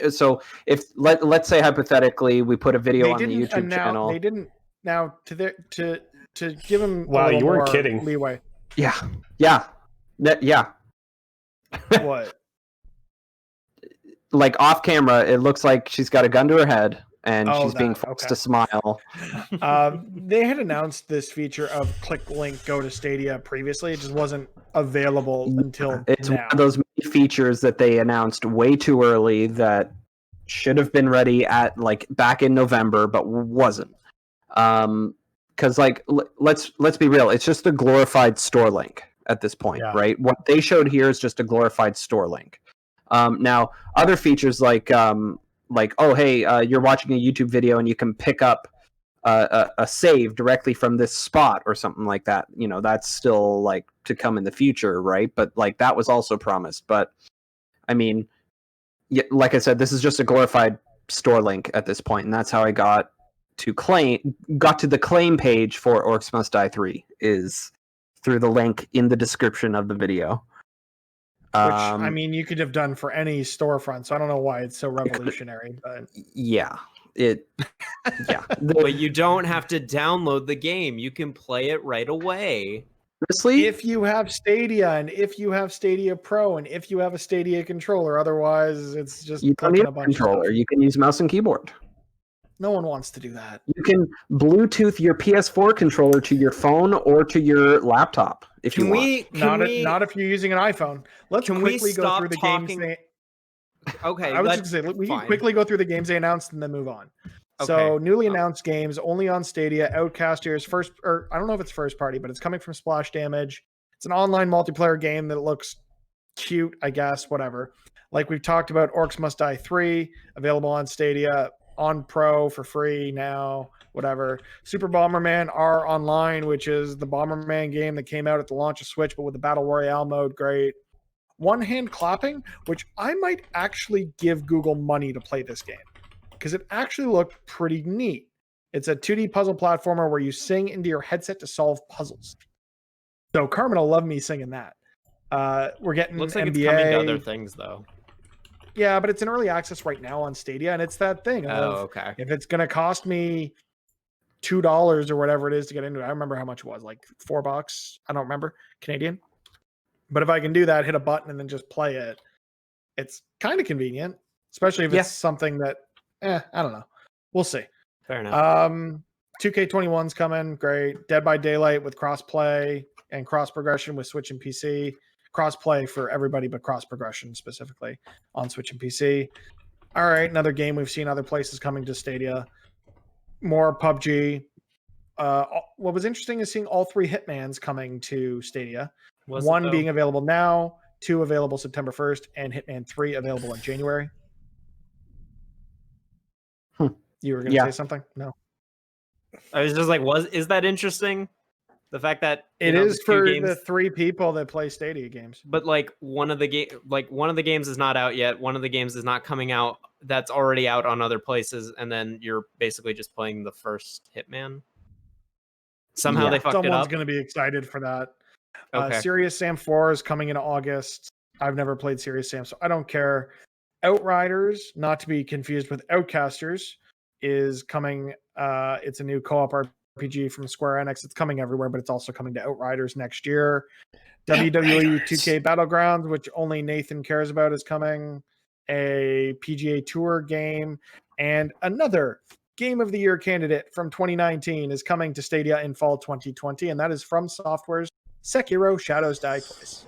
So if let's say hypothetically we put a video on the YouTube channel,
they didn't now to give them
wow, you weren't kidding.
Leeway.
Yeah.
What?
Like off camera, it looks like she's got a gun to her head and she's being forced to smile.
They had announced this feature of click link go to Stadia previously. It just wasn't available until
it's
now.
One of those many features that they announced way too early that should have been ready at like back in November, but wasn't. Because like let's be real, it's just a glorified store link at this point, right? What they showed here is just a glorified store link. Now, other features like oh hey, you're watching a YouTube video and you can pick up a save directly from this spot or something like that. You know, that's still like to come in the future, right? But like that was also promised. But I mean, like I said, this is just a glorified store link at this point, and that's how I got to the claim page for Orcs Must Die 3 is through the link in the description of the video.
Which, I mean, you could have done for any storefront, so I don't know why it's so revolutionary. But
But you don't have to download the game. You can play it right away.
Honestly,
if you have Stadia, and if you have Stadia Pro, and if you have a Stadia controller, otherwise it's just
you don't need a controller. You can use mouse and keyboard.
No one wants to do that.
You can Bluetooth your PS4 controller to your phone or to your laptop if you
Can
want.
we?
Not if you're using an iPhone. Let's
Can we
quickly go
stop
through the
talking?
games.
Okay,
I was
let's
just gonna say we can
fine.
quickly go through the games they announced and then move on.
Okay.
So newly announced games only on Stadia. Outcasters first, or I don't know if it's first party, but it's coming from Splash Damage. It's an online multiplayer game that looks cute, I guess. Whatever. Like we've talked about, Orcs Must Die 3 available on Stadia on Pro for free now. Whatever. Super Bomberman R Online, which is the Bomberman game that came out at the launch of Switch, but with the Battle Royale mode. Great. One Hand Clapping, which I might actually give Google money to play this game because it actually looked pretty neat. It's a 2D puzzle platformer where you sing into your headset to solve puzzles. So Carmen will love me singing that. We're getting
Looks like
NBA.
it's coming to other things though.
Yeah, but it's in early access right now on Stadia, and it's that thing of
Okay.
if it's going to cost me $2 or whatever it is to get into it. I remember how much it was, like $4. I don't remember Canadian. But if I can do that, hit a button and then just play it, it's kind of convenient, especially if it's something that, I don't know. We'll see.
Fair enough.
2K21's coming. Great. Dead by Daylight with cross-play and cross-progression with Switch and PC. Cross-play for everybody, but cross-progression specifically on Switch and PC. All right, another game we've seen other places coming to Stadia. More PUBG. What was interesting is seeing all 3 Hitmans coming to Stadia. One being available now, 2 available September 1st, and Hitman 3 available in January. You were going to say something? No.
I was just like, is that interesting? The fact that
it is for the 3 people that play Stadia games.
But like one of the games is not out yet. One of the games is not coming out. That's already out on other places, and then you're basically just playing the first Hitman. Somehow they fucked it up.
Someone's going to be excited for that.
Okay.
Serious Sam 4 is coming in August. I've never played Serious Sam, so I don't care. Outriders, not to be confused with Outcasters, is coming. It's a new co-op RPG from Square Enix. It's coming everywhere, but it's also coming to Outriders next year. WWE 2K Battlegrounds, which only Nathan cares about, is coming. A PGA Tour game. And another Game of the Year candidate from 2019 is coming to Stadia in fall 2020, and that is From Software's Sekiro Shadows Die Twice.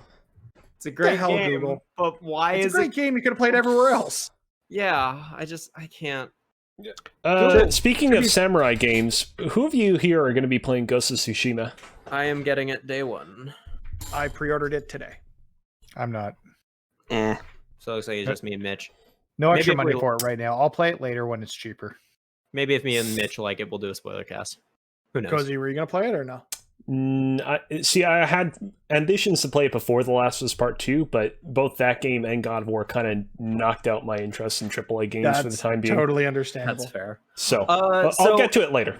It's a great game,
Google.
but why
it's a great game you could have played everywhere else.
Yeah, I can't.
Speaking of samurai games, who of you here are going to be playing Ghost of Tsushima?
I am getting it day 1.
I pre-ordered it today.
I'm not.
So it looks like it's just me and Mitch.
No extra money for it right now. I'll play it later when it's cheaper.
Maybe if me and Mitch like it, we'll do a spoiler cast. Who knows?
Cozy, were you going to play it or no?
I had ambitions to play it before The Last of Us Part 2, but both that game and God of War kind of knocked out my interest in AAA games for the time being.
Totally understandable.
That's fair.
So I'll get to it later.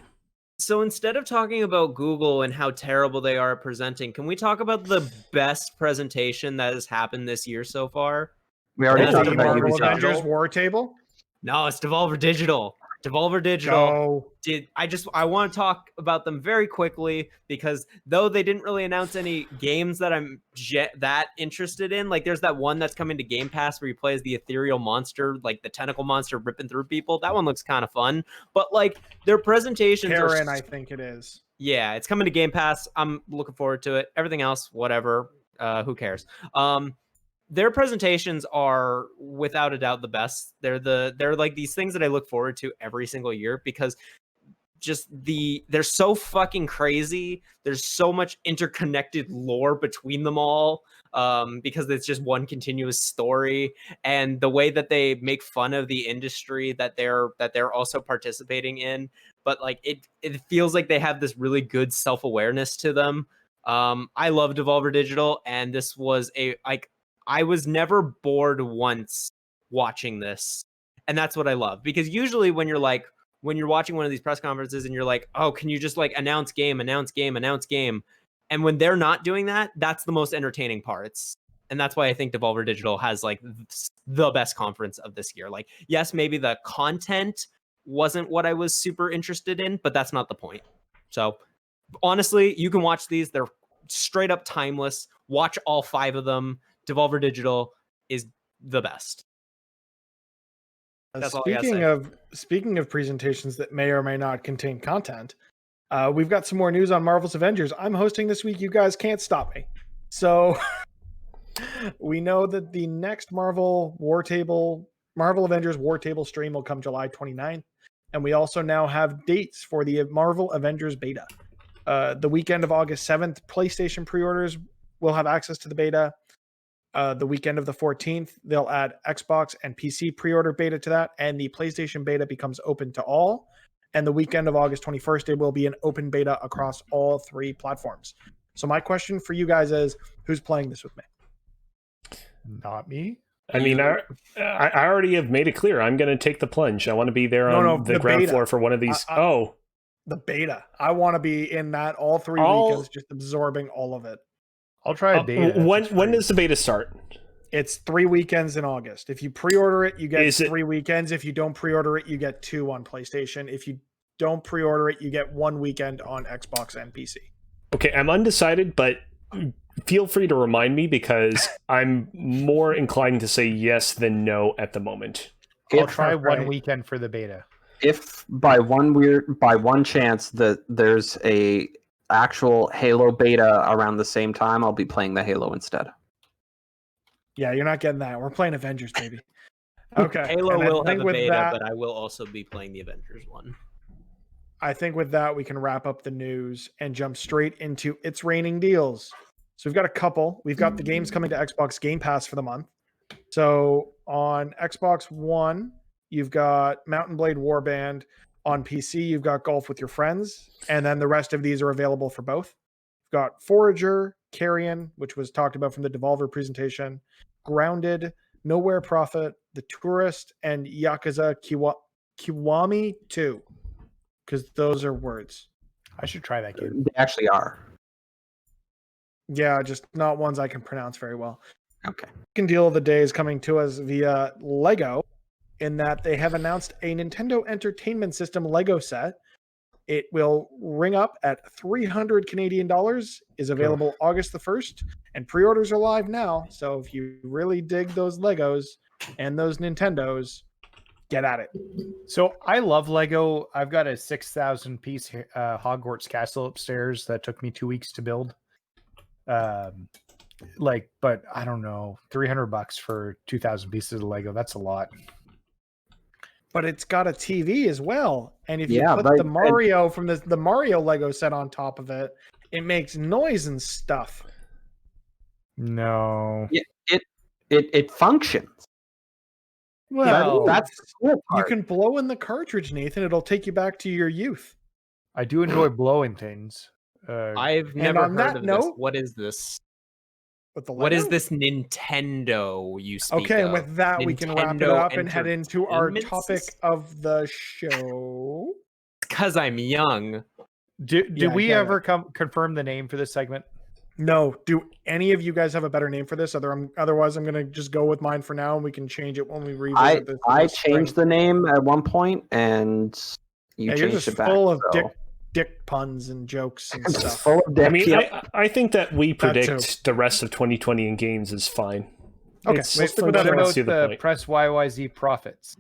So instead of talking about Google and how terrible they are at presenting, can we talk about the best presentation that has happened this year so far?
We already talked about
Marvel
Ubisoft.
Avengers War Table?
No, it's Devolver Digital. Devolver Digital I want to talk about them very quickly because though they didn't really announce any games that I'm that interested in, like there's that one that's coming to Game Pass where you play as the ethereal monster, like the tentacle monster ripping through people. That one looks kind of fun, but like their presentations
Karen, I think it is.
Yeah, it's coming to Game Pass. I'm looking forward to it. Everything else, whatever. Who cares? Their presentations are without a doubt the best. They're like these things that I look forward to every single year because they're so fucking crazy. There's so much interconnected lore between them all because it's just one continuous story, and the way that they make fun of the industry that they're also participating in, but like it feels like they have this really good self-awareness to them. I love Devolver Digital, and this was I was never bored once watching this. And that's what I love. Because usually when you're watching one of these press conferences and you're like, oh, can you just like announce game. And when they're not doing that, that's the most entertaining parts. And that's why I think Devolver Digital has like the best conference of this year. Like, yes, maybe the content wasn't what I was super interested in, but that's not the point. So honestly, you can watch these. They're straight up timeless. Watch all 5 of them. Devolver Digital is the best. That's
speaking of presentations that may or may not contain content, We've got some more news on Marvel's Avengers. I'm hosting this week. You guys can't stop me. So we know that the next Marvel Avengers War Table stream will come July 29th. And we also now have dates for the Marvel Avengers beta. The weekend of August 7th, PlayStation pre-orders will have access to the beta. The weekend of the 14th, they'll add Xbox and PC pre-order beta to that, and the PlayStation beta becomes open to all. And the weekend of August 21st, it will be an open beta across all 3 platforms. So my question for you guys is, who's playing this with me?
Not me.
I mean, I already have made it clear. I'm going to take the plunge. I want to be there on the ground
beta.
floor for one of these.
The beta. I want to be in that all 3 weekends, just absorbing all of it.
I'll try a beta.
When does the beta start?
It's 3 weekends in August. If you pre-order it, you get 3 weekends. If you don't pre-order it, you get 2 on PlayStation. If you don't pre-order it, you get 1 weekend on Xbox and PC.
Okay, I'm undecided, but feel free to remind me because I'm more inclined to say yes than no at the moment.
I'll try 1 weekend for the beta.
If by one chance that there's a actual Halo beta around the same time, I'll be playing the Halo instead.
Yeah, you're not getting that. We're playing Avengers, baby. Okay.
Halo will have a beta, but I will also be playing the Avengers one.
I think with that, we can wrap up the news and jump straight into It's Raining Deals. So we've got a couple. We've got the games coming to Xbox Game Pass for the month. So on Xbox One, you've got Mountain Blade Warband. On PC, you've got Golf with Your Friends. And then the rest of these are available for both. You've got Forager, Carrion, which was talked about from the Devolver presentation, Grounded, Nowhere Prophet, The Tourist, and Yakuza Kiwami 2. Because those are words.
I should try that game.
They actually are.
Yeah, just not ones I can pronounce very well.
Okay.
Second deal of the day is coming to us via Lego, in that they have announced a Nintendo Entertainment System Lego set. It will ring up at 300 Canadian dollars, is available August the 1st, and pre-orders are live now. So if you really dig those Legos and those Nintendos, get at it.
So I love Lego. I've got a 6,000 piece Hogwarts castle upstairs that took me 2 weeks to build. But I don't know, $300 for 2,000 pieces of Lego. That's a lot.
But it's got a TV as well. And if you put the Mario from the Mario Lego set on top of it, it makes noise and stuff.
No.
It functions.
Well,
that's the cool part.
You can blow in the cartridge, Nathan. It'll take you back to your youth.
I do enjoy blowing things.
I've never heard of this. What is this? What is this Nintendo you speak
Okay,
of?
and with that, we can wrap it up and head into our
Entertainment
topic of the show.
Because I'm young.
Did we ever confirm the name for this segment?
No. Do any of you guys have a better name for this? Otherwise, I'm going to just go with mine for now, and we can change it when we revisit this.
I changed the name at one point, and you changed it back.
Full of dick puns and jokes and stuff.
Full of dick.
I mean, I think that we predict the rest of 2020 in games is fine.
Okay,
the Press YYZ profits.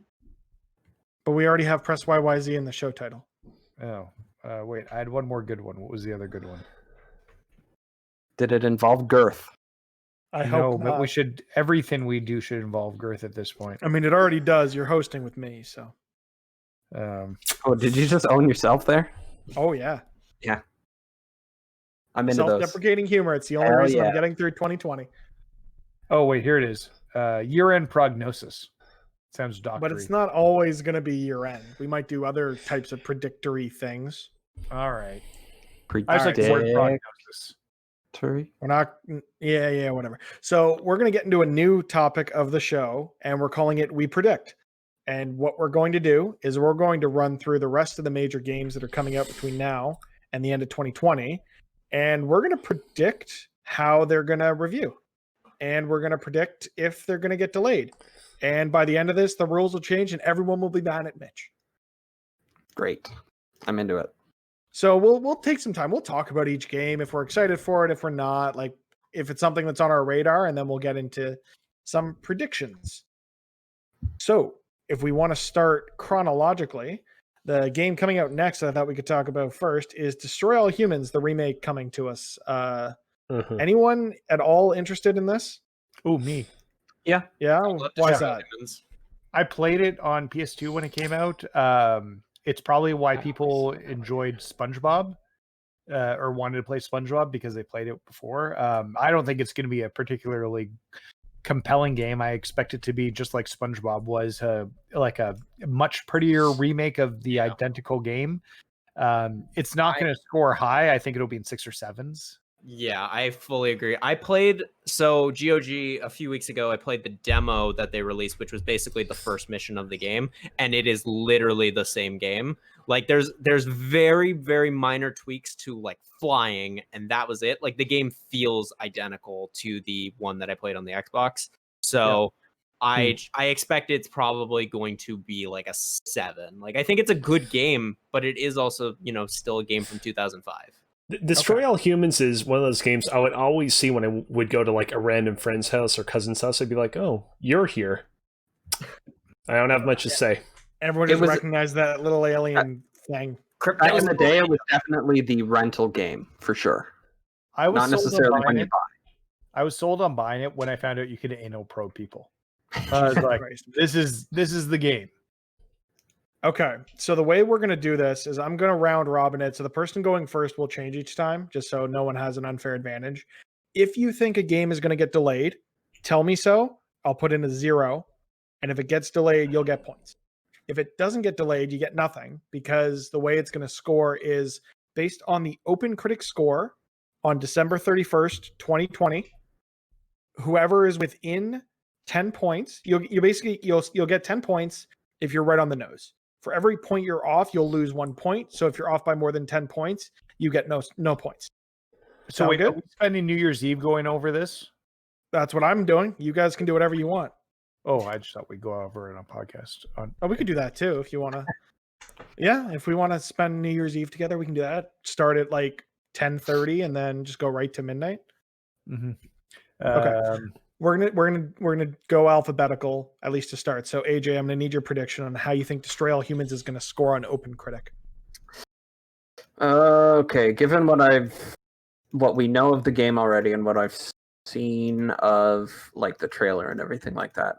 But we already have Press YYZ in the show title.
Oh, wait, I had one more good one. What was the other good one?
Did it involve girth?
I hope
not. But everything we do should involve girth at this point.
I mean, it already does. You're hosting with me, so.
Did you just own yourself there?
Oh, yeah.
Yeah. I'm into those.
Self-deprecating humor. It's the only reason I'm getting through 2020.
Oh, wait, here it is. Year-end prognosis. Sounds doctory.
But it's not always going to be year-end. We might do other types of predictory things.
All right.
I just like the word
prognosis.
We're not... Yeah, whatever. So we're going to get into a new topic of the show, and we're calling it We Predict. And what we're going to do is we're going to run through the rest of the major games that are coming out between now and the end of 2020. And we're going to predict how they're going to review. And we're going to predict if they're going to get delayed. And by the end of this, the rules will change and everyone will be mad at Mitch.
Great. I'm into it.
So we'll take some time. We'll talk about each game if we're excited for it, if we're not, like if it's something that's on our radar, and then we'll get into some predictions. So if we want to start chronologically, The game coming out next, I thought we could talk about first, is Destroy All Humans, the remake coming to us. Anyone at all interested in this?
Oh, me.
Yeah?
Love
Why is
Destroy All
that?
Humans.
I played it on PS2 when it came out. It's probably why people enjoyed SpongeBob or wanted to play SpongeBob, because they played it before. I don't think it's going to be a particularly compelling game. I expect it to be just like SpongeBob was, like a much prettier remake of the identical game. It's not going to score high. I think it'll be in 6 or 7s.
Yeah, I fully agree. I played GOG a few weeks ago. I played the demo that they released, which was basically the first mission of the game, and it is literally the same game. Like there's very, very minor tweaks to like flying, and that was it. Like the game feels identical to the one that I played on the Xbox. So I expect it's probably going to be like a 7. Like I think it's a good game, but it is also, still a game from 2005.
Destroy All Humans is one of those games I would always see when I would go to like a random friend's house or cousin's house. I'd be like, "Oh, you're here." I don't have much to say.
Everyone just recognized that little alien thing.
Back in the day, it was definitely the rental game for sure.
I was
not necessarily when you buy.
I was sold on buying it when I found out you could anal probe people. I was like, this is the game.
Okay, so the way we're going to do this is I'm going to round robin it. So the person going first will change each time, just so no one has an unfair advantage. If you think a game is going to get delayed, tell me so. I'll put in a 0. And if it gets delayed, you'll get points. If it doesn't get delayed, you get nothing, because the way it's going to score is based on the OpenCritic score on December 31st, 2020. Whoever is within 10 points, you'll get 10 points if you're right on the nose. For every point you're off, you'll lose 1 point. So if you're off by more than 10 points, you get no points.
So wait, are we spending New Year's Eve going over this?
That's what I'm doing. You guys can do whatever you want.
Oh, I just thought we'd go over it on a podcast.
Oh, we could do that too if you want to. Yeah, if we want to spend New Year's Eve together, we can do that. Start at like 10:30 and then just go right to midnight.
Mm-hmm.
Okay. We're gonna go alphabetical, at least to start. So AJ, I'm gonna need your prediction on how you think Destroy All Humans is gonna score on OpenCritic.
Okay, given what we know of the game already and what I've seen of like the trailer and everything like that,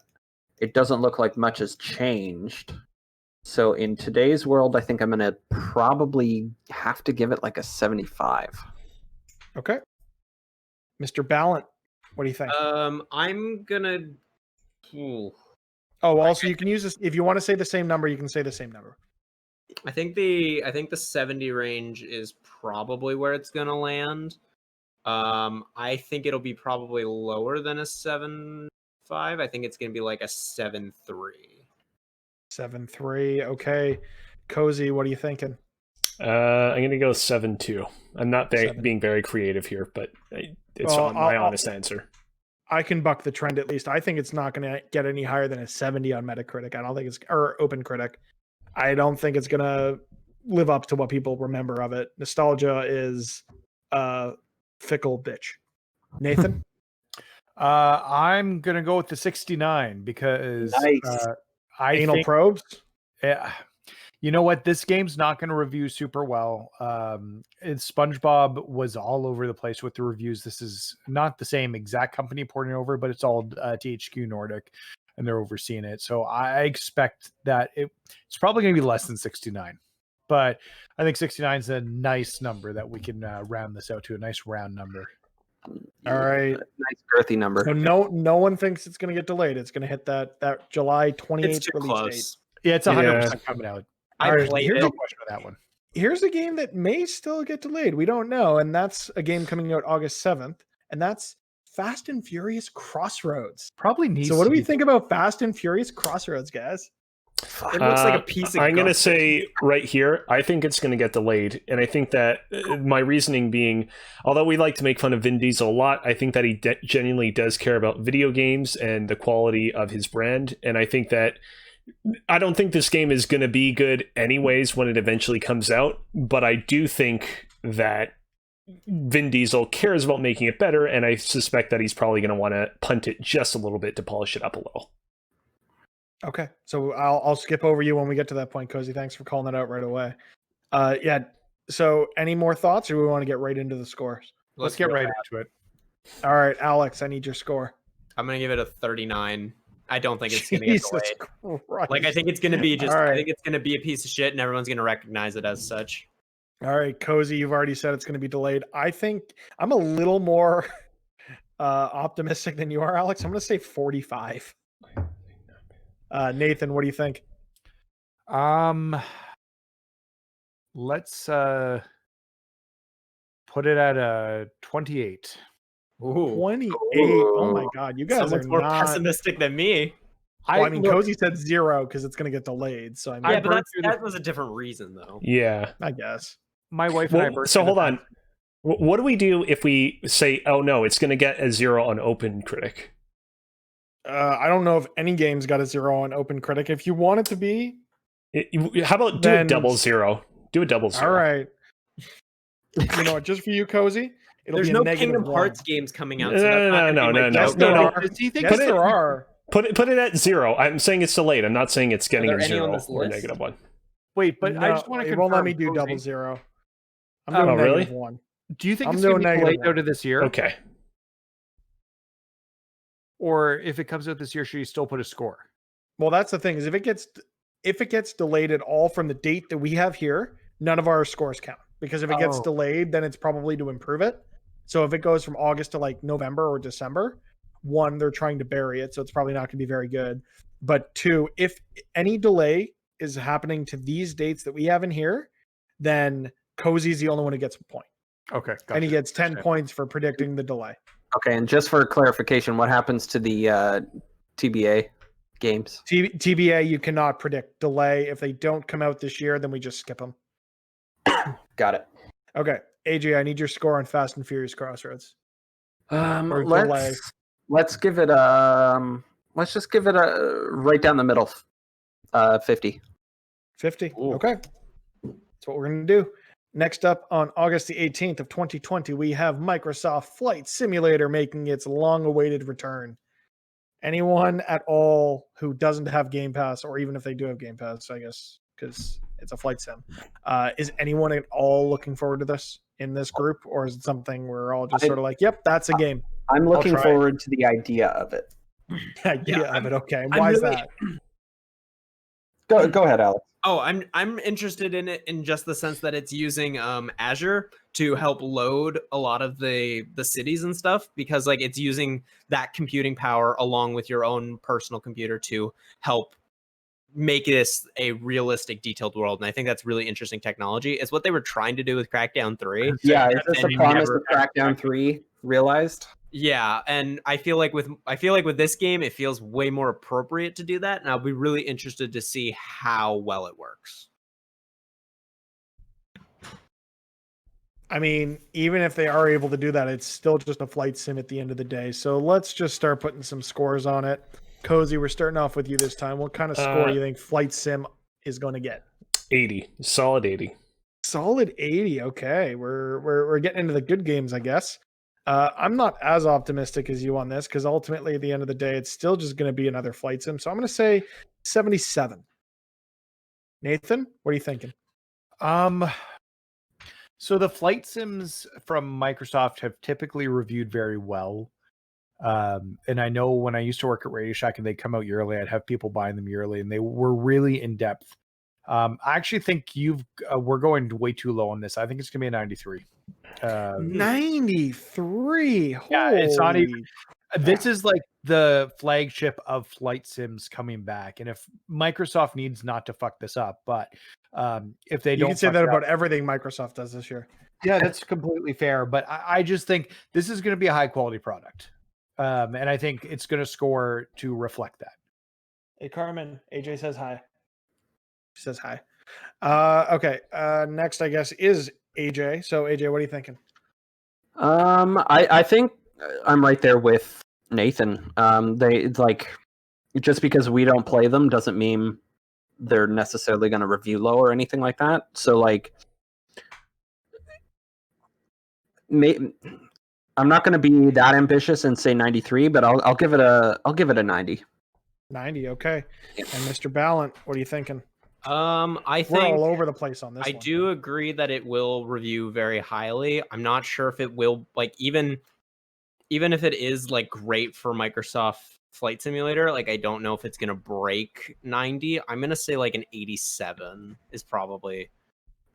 it doesn't look like much has changed. So in today's world, I think I'm gonna probably have to give it like a 75.
Okay. Mr. Ballant, what do you think?
I'm gonna.
Oh, also you can use this if you want to say the same number. You can say the same number.
I think the 70 range is probably where it's gonna land. I think it'll be probably lower than a 7.5. I think it's gonna be like a 7.3.
7.3. Okay, Cozy, what are you thinking?
I'm gonna go 7.2. I'm not being very creative here, but it's my honest answer.
I can buck the trend at least. I think it's not going to get any higher than a 70 on Metacritic. I don't think it's or OpenCritic. I don't think it's going to live up to what people remember of it. Nostalgia is a fickle bitch. Nathan,
I'm gonna go with the 69 because
anal probes.
Yeah. You know what? This game's not going to review super well. SpongeBob was all over the place with the reviews. This is not the same exact company porting over, but it's all THQ Nordic, and they're overseeing it. So I expect that it's probably going to be less than 69. But I think 69 is a nice number that we can round this out to, a nice round number.
All right.
Nice girthy number.
So no one thinks it's going to get delayed. It's going to hit that July 28th release
close.
date.
Yeah, it's 100% coming out.
I played it.
No question with that one.
Here's a game that may still get delayed. We don't know. And that's a game coming out August 7th. And that's Fast and Furious Crossroads.
Probably needs.
So what do we think about Fast and Furious Crossroads, guys?
It looks like a piece of
I'm going to
garbage.
say right here, I think it's going to get delayed. And I think that my reasoning being, although we like to make fun of Vin Diesel a lot, I think that he genuinely does care about video games and the quality of his brand. And I think that I don't think this game is going to be good anyways when it eventually comes out, but I do think that Vin Diesel cares about making it better, and I suspect that he's probably going to want to punt it just a little bit to polish it up a little.
Okay, so I'll skip over you when we get to that point, Cozy. Thanks for calling it out right away. Yeah. So, any more thoughts, or we want to get right into the scores?
Let's get right into it.
All right, Alex, I need your score.
I'm gonna give it a 39. I don't think it's gonna get
Jesus
delayed.
Christ.
Like I think it's gonna be just.
All right.
I think it's gonna be a piece of shit, and everyone's gonna recognize it as such.
All right, Cozy, you've already said it's going to be delayed. I think I'm a little more optimistic than you are, Alex. I'm going to say 45. Nathan, what do you think?
Let's put it at a 28.
Ooh.
28. Oh my God, you guys
Someone's
are
more
not
pessimistic than me.
Well, I mean, Cozy said 0 because it's going to get delayed. So I mean,
Yeah, but that was a different reason, though.
Yeah,
I guess.
My wife and I.
So hold on. What do we do if we say, "Oh no, it's going to get a 0 on OpenCritic"?
I don't know if any game's got a 0 on OpenCritic. If you want it to be,
how about do a double 0? Do a double 0.
All right. You know what? Just for you, Cozy.
There's no Kingdom Hearts games coming out.
No.
Yes, there are.
Put it at 0. I'm saying it's delayed. I'm not saying it's getting a 0 or a -1.
Wait, but I just want to confirm.
It won't let me do double 0. I'm doing
really?
-1.
Do you think it's going to be delayed out of this year?
Okay.
Or if it comes out this year, should you still put a score?
Well, that's the thing is if it gets delayed at all from the date that we have here, none of our scores count. Because if it gets delayed, then it's probably to improve it. So if it goes from August to like November or December, 1, they're trying to bury it, so it's probably not going to be very good. But 2, if any delay is happening to these dates that we have in here, then Cozy's the only one who gets a point.
Okay. Gotcha.
And he gets 10 points for predicting the delay.
Okay, and just for clarification, what happens to the TBA games?
TBA, you cannot predict delay. If they don't come out this year, then we just skip them.
Got it.
Okay, AJ, I need your score on Fast and Furious Crossroads.
Let's give it let's just give it a right down the middle. 50.
50.
Ooh.
Okay. That's what we're going to do. Next up on August the 18th of 2020, we have Microsoft Flight Simulator making its long-awaited return. Anyone at all who doesn't have Game Pass, or even if they do have Game Pass, I guess, because it's a flight sim, is anyone at all looking forward to this in this group, or is it something we're all just sort of like, yep, that's a game?
I'm looking forward to the idea of it.
The idea of it, okay. Why is that?
Go ahead, Alex.
Oh, I'm interested in it in just the sense that it's using Azure to help load a lot of the cities and stuff, because like it's using that computing power along with your own personal computer to help make this a realistic, detailed world. And I think that's really interesting technology. It's what they were trying to do with Crackdown 3.
Yeah, is this the promise of Crackdown 3 realized?
Yeah, and I feel like with this game, it feels way more appropriate to do that, and I'll be really interested to see how well it works.
I mean, even if they are able to do that, it's still just a flight sim at the end of the day. So let's just start putting some scores on it. Cozy, we're starting off with you this time. What kind of score do you think flight sim is going to get?
80. Solid 80.
Solid 80. Okay, we're getting into the good games, I guess. I'm not as optimistic as you on this because ultimately at the end of the day, it's still just going to be another flight sim. So I'm going to say 77. Nathan, what are you thinking?
So the flight sims from Microsoft have typically reviewed very well. And I know when I used to work at Radio Shack and they come out yearly, I'd have people buying them yearly and they were really in depth. I actually think we're going way too low on this. I think it's going to be a 93.
93.
Yeah, it's not even. This is like the flagship of flight sims coming back, and if Microsoft needs not to fuck this up, but if they don't,
you can say that about everything Microsoft does this year.
Yeah, that's completely fair. But I just think this is going to be a high quality product, and I think it's going to score to reflect that.
Hey, Carmen. AJ says hi. She says hi. Okay. Next, I guess, is AJ. So, AJ, what are you thinking?
I think I'm right there with Nathan. They like just because we don't play them doesn't mean they're necessarily going to review low or anything like that. So like, I'm not going to be that ambitious and say 93, but I'll give it a 90.
90. Okay.
Yeah.
And Mr. Ballant, what are you thinking?
I
We're
think
all over the place on this
I
one.
do agree that it will review very highly. I'm not sure if it will, like, even if it is like great for Microsoft Flight Simulator, like I don't know if it's gonna break 90. I'm gonna say like an 87 is probably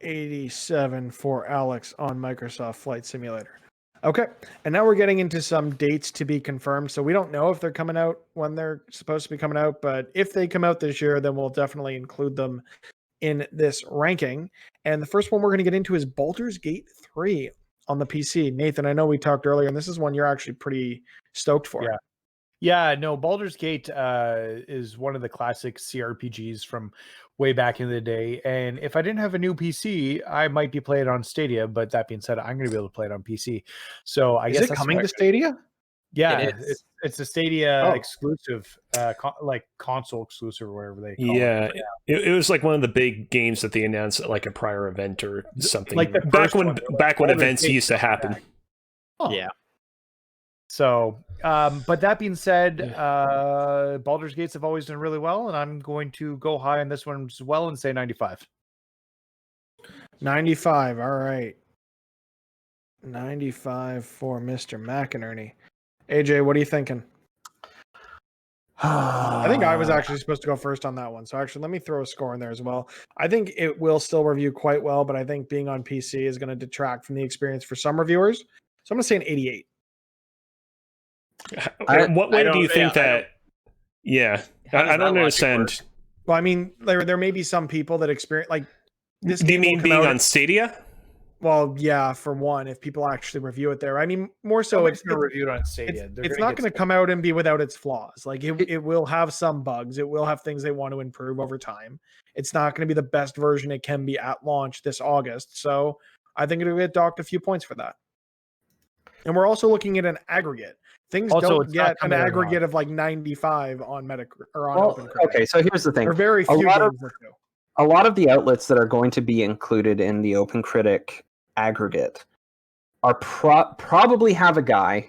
87 for Alex on Microsoft Flight Simulator. Okay. And now we're getting into some dates to be confirmed. So we don't know if they're coming out when they're supposed to be coming out, but if they come out this year, then we'll definitely include them in this ranking. And the first one we're going to get into is Baldur's Gate 3 on the PC. Nathan, I know we talked earlier, and this is one you're actually pretty stoked for.
Yeah. Yeah, no, Baldur's Gate is one of the classic CRPGs from way back in the day. And if I didn't have a new PC, I might be playing it on Stadia. But that being said, I'm going to be able to play it on PC. So I
Is
guess
it
that's
coming
why-
to Stadia?
Yeah,
It is.
it's a Stadia
Oh.
exclusive, like console exclusive or whatever they call
Yeah,
it.
it was like one of the big games that they announced at like a prior event or something.
Like the
back
first
when
one,
back when
Baldur's
events
Gate
used to happen.
Huh.
yeah.
So, but that being said, Baldur's Gates have always done really well, and I'm going to go high on this one as well and say 95.
95. All right. 95 for Mr. McInerney. AJ, what are you thinking? I think I was actually supposed to go first on that one. So actually, let me throw a score in there as well. I think it will still review quite well, but I think being on PC is going to detract from the experience for some reviewers. So I'm going to say an 88.
In what way do you think
yeah,
that? Yeah,
How does
I
that
don't
logic
understand.
Well, I mean, there may be some people that experience like this.
Do you
game will
mean
come
being
out-
on Stadia?
Well, yeah, for one, if people actually review it there. I mean, more so
Nobody's
it's
going to review it on Stadia.
it's not going to come out and be without its flaws. Like it will have some bugs. It will have things they want to improve over time. It's not going to be the best version it can be at launch this August. So I think it'll get docked a few points for that. And we're also looking at an aggregate. Things
Also,
don't
it's not
get an
coming out
aggregate of like 95 on Metacritic or on OpenCritic.
Okay, so here's the thing.
There are very few
lot
games that do.
A lot of the outlets that are going to be included in the OpenCritic aggregate are probably have a guy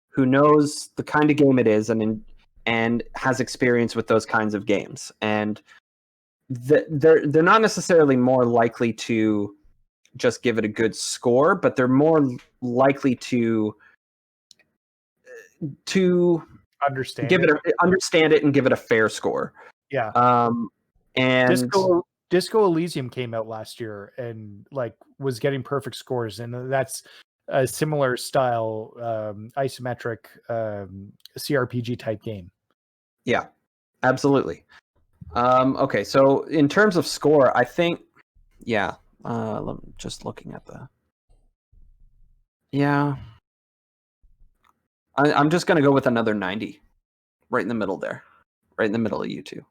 who knows the kind of game it is and has experience with those kinds of games, and they're not necessarily more likely to just give it a good score, but they're more likely to
understand
understand it and give it a fair score.
Yeah.
And
Disco Elysium came out last year and like was getting perfect scores, and that's a similar style isometric CRPG type game.
Yeah, absolutely. Okay, so in terms of score, I think, yeah, just looking at the, yeah, I'm just going to go with another 90, right in the middle there, right in the middle of you two.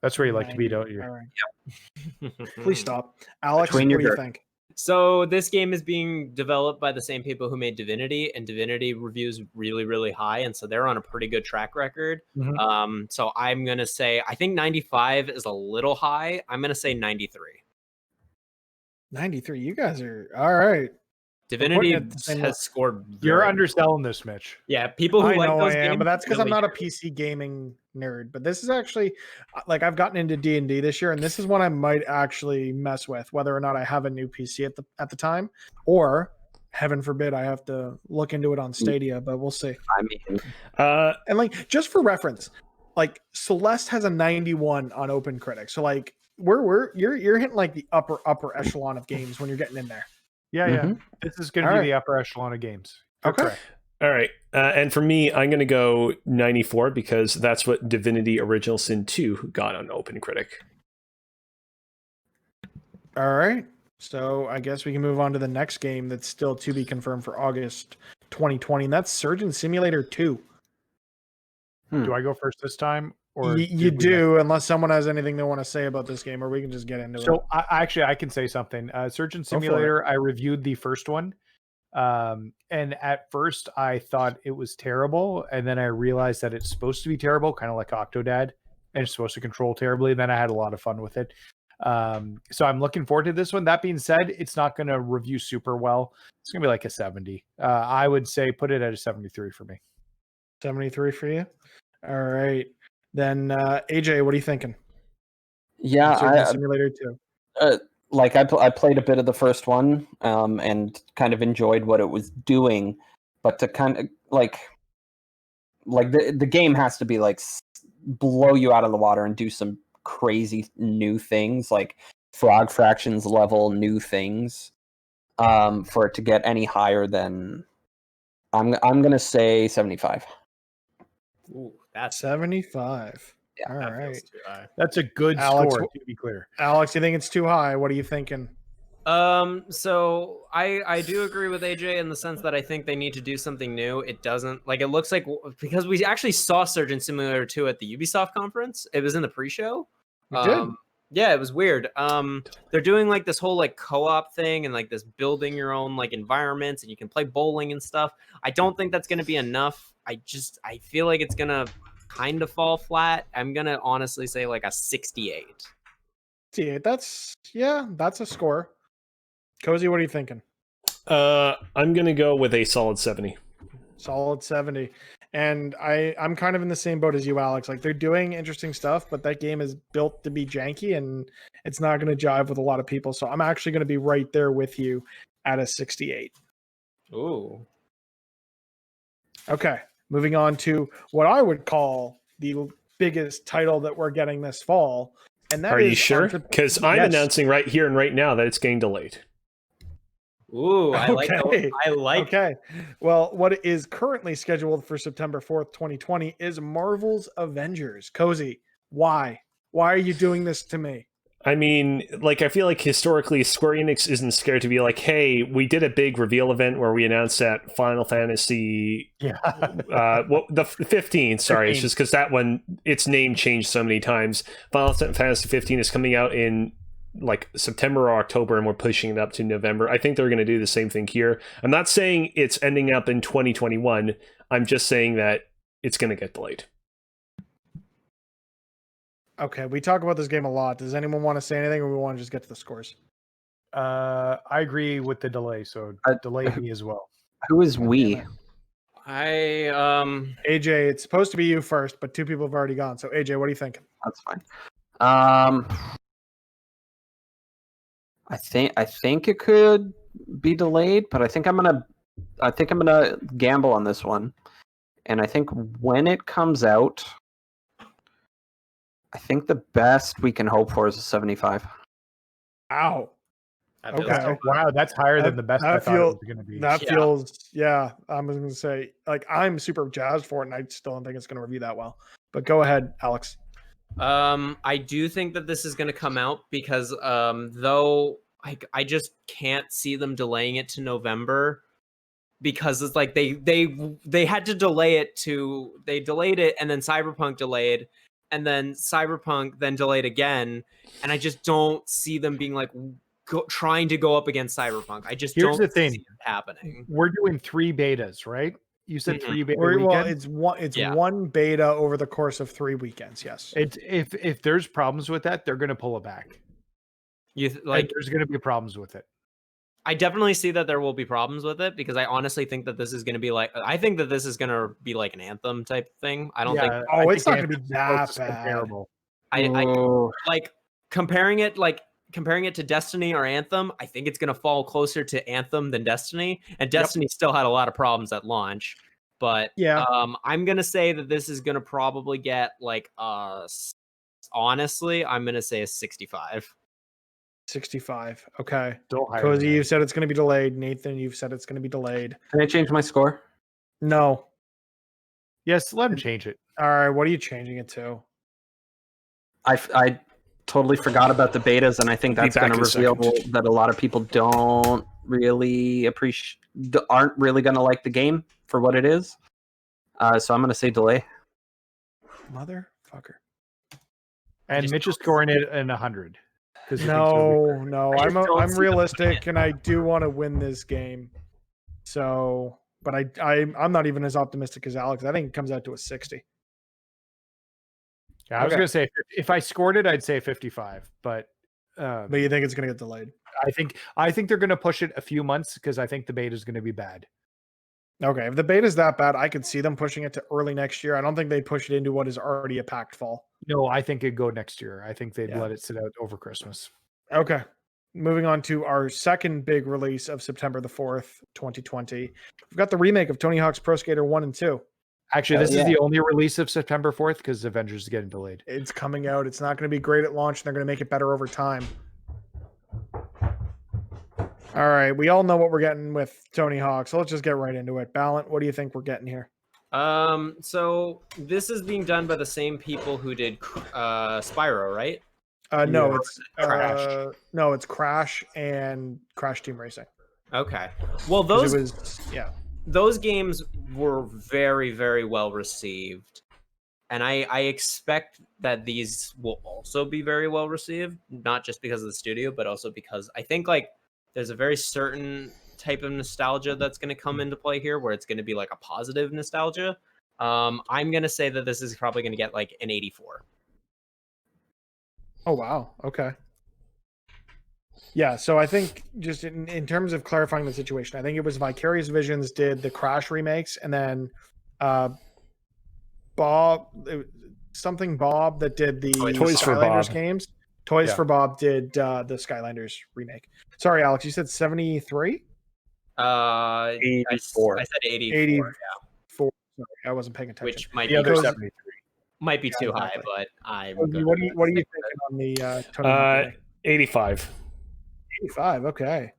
That's where you like to be, don't you?
All right. Please stop. Alex,
Between
what
your
do you
dirt.
think?
So this game is being developed by the same people who made Divinity, and Divinity reviews really, really high, and so they're on a pretty good track record.
Mhm.
So I'm gonna say I think 95 is a little high. I'm gonna say 93.
93. You guys are all right.
Divinity
it the same
has scored.
You're
very-
underselling this, Mitch.
Yeah, people who
I
like
know
those
I am,
games
but that's because I'm
really
not a
do.
PC gaming nerd. But this is actually like I've gotten into D&D this year, and this is one I might actually mess with, whether or not I have a new PC at the time, or heaven forbid I have to look into it on Stadia. But we'll see.
I mean,
And like just for reference, like Celeste has a 91 on OpenCritic, so like you're hitting like the upper echelon of games when you're getting in there.
Yeah, yeah. This is going to
All
be
right.
the upper echelon of games. You're
Okay.
correct.
all right, and for me, I'm going to go 94 because that's what Divinity Original Sin 2 got on OpenCritic.
All right. So I guess we can move on to the next game that's still to be confirmed for August 2020, and that's Surgeon Simulator 2.
Do I go first this time? Or
You
did we
do, unless someone has anything they want to say about this game, or we can just get into it.
So I can say something. Surgeon
for it.
Simulator, I reviewed the first one. And at first I thought it was terrible. And then I realized that it's supposed to be terrible, kind of like Octodad, and it's supposed to control terribly. And then I had a lot of fun with it. So I'm looking forward to this one. That being said, it's not going to review super well. It's going to be like a 70. I would say put it at a 73 for me.
73 for you. All right. Then AJ, what are you thinking?
Yeah,
Surgeon Simulator 2.
like I played a bit of the first one, and kind of enjoyed what it was doing, but to kind of like the game has to be like blow you out of the water and do some crazy new things, like frog fractions level new things, for it to get any higher than I'm gonna say 75.
Ooh, that's
75.
Yeah,
All
that
right.
feels too high.
That's a good
Alex,
score, to be clear.
Alex, you think it's too high? What are you thinking?
So I do agree with AJ in the sense that I think they need to do something new. It doesn't like it looks like because we actually saw Surgeon Simulator 2 at the Ubisoft conference. It was in the pre-show.
We did.
Yeah, it was weird. They're doing like this whole like co-op thing and like this building your own like environments and you can play bowling and stuff. I don't think that's gonna be enough. I feel like it's gonna kind of fall flat. I'm gonna honestly say like a 68.
That's a score. Cozy, what are you thinking?
I'm gonna go with a solid 70.
Solid 70. And I'm kind of in the same boat as you, Alex. Like they're doing interesting stuff, but that game is built to be janky and it's not going to jive with a lot of people. So I'm actually going to be right there with you at a 68.
Ooh.
Okay. Moving on to what I would call the biggest title that we're getting this fall. And that
Are
is
you sure? Because I'm
Yes.
announcing right here and right now that it's getting delayed.
Ooh, I like
Okay.
I like
Okay. Well, what is currently scheduled for September 4th, 2020 is Marvel's Avengers. Cozy, why? Why are you doing this to me?
I mean, like, I feel like historically Square Enix isn't scared to be like, hey, we did a big reveal event where we announced that Final Fantasy
Yeah.
the 15, sorry,
15.
it's just because that one, its name changed so many times. Final Fantasy 15 is coming out in like September or October, and we're pushing it up to November. I think they're going to do the same thing here. I'm not saying it's ending up in 2021. I'm just saying that it's going to get delayed.
Okay, we talk about this game a lot. Does anyone want to say anything, or we want to just get to the scores?
I agree with the delay, so delay me as well.
Who is we?
I
AJ, it's supposed to be you first, but two people have already gone. So AJ, what are you thinking?
That's fine. I think it could be delayed, but I think I'm gonna gamble on this one. And I think when it comes out, I think the best we can hope for is a 75.
Ow.
that feels
Okay.
too high.
Wow, that's higher than the best I thought it was going to be.
That
Yeah.
feels, yeah. I'm going to say, like, I'm super jazzed for it, and I still don't think it's going to review that well. But go ahead, Alex.
I do think that this is going to come out because though I just can't see them delaying it to November because it's like they had to delay it to they delayed it and then Cyberpunk delayed and then Cyberpunk then delayed again and I just don't see them being like trying to go up against Cyberpunk. I just
Here's
don't
the thing.
see it happening.
We're doing 3 betas, right? You said
Mhm.
3 beta
Well,
weekends?
it's
Yeah.
one beta over the course of 3 weekends. Yes.
If there's problems with that, they're going to pull it back.
Like
There's going to be problems with it.
I definitely see that there will be problems with it because I honestly think that this is going to be like I think that this is going to be like an Anthem type thing. I don't think
Oh, it's not
think
gonna be
Anthem's
that
closest
bad.
comparable.
I
Oh,
like comparing it to Destiny or Anthem. I think it's going to fall closer to Anthem than Destiny, and Destiny still had a lot of problems at launch. But
Yeah.
I'm going to say that this is going to probably get like honestly, I'm going to say a 65.
65. Okay.
Still higher
Cozy,
than
you
that.
said it's going to be delayed. Nathan, you've said it's going to be delayed.
can I change my score?
No.
Yes, let him change it.
All right. What are you changing it to?
I totally forgot about the betas, and I think
Be
that's going
back
to
in a
reveal
second.
that a lot of people don't really aren't really going to like the game for what it is. So I'm going to say delay.
Motherfucker.
And
just
Mitch is scoring it in 100.
No.
I just don't
I'm
see them
realistic,
playing
and I do want to win this game. So, but I'm not even as optimistic as Alex. I think it comes out to a 60.
Yeah, I was
Okay.
going to say if I scored it, I'd say 55. But
But you think it's going to get delayed?
I think they're going to push it a few months because I think the beta is going to be bad.
Okay, if the beta is that bad, I could see them pushing it to early next year. I don't think they'd push it into what is already a packed fall.
No, I think it'd go next year. I think they'd
Yeah.
let it sit out over Christmas.
Okay. Moving on to our second big release of September the 4th, 2020. We've got the remake of Tony Hawk's Pro Skater 1 and 2.
Actually,
Hell
this is the only release of September 4th because Avengers is getting delayed.
It's coming out. It's not going to be great at launch, and they're going to make it better over time. All right, we all know what we're getting with Tony Hawk, so let's just get right into it. Ballant, what do you think we're getting here?
So this is being done by the same people who did Spyro, right?
No,
Yeah.
it's
Crash.
No, it's Crash and Crash Team Racing.
Okay. Well,
'Cause
those
it was, yeah.
those games were very, very well received. And I expect that these will also be very well received, not just because of the studio, but also because I think like there's a very certain type of nostalgia that's going to come into play here where it's going to be like a positive nostalgia. I'm going to say that this is probably going to get like an 84.
Oh, wow. Okay. Yeah, so I think just in terms of clarifying the situation, I think it was Vicarious Visions did the Crash remakes, and then Bob that did the
Toys for
Skylanders
Bob.
games. Toys
Yeah.
for Bob did the Skylanders remake. Sorry, Alex, you said 73?
I
84.
said 84,
84. Sorry, I wasn't paying attention.
which might
The
be,
other
Goes-
73.
might be
Yeah,
too high,
exactly.
but I'm
What
good
are you
with
thinking
that.
on the Tony Hawk remake?
85.
85, okay.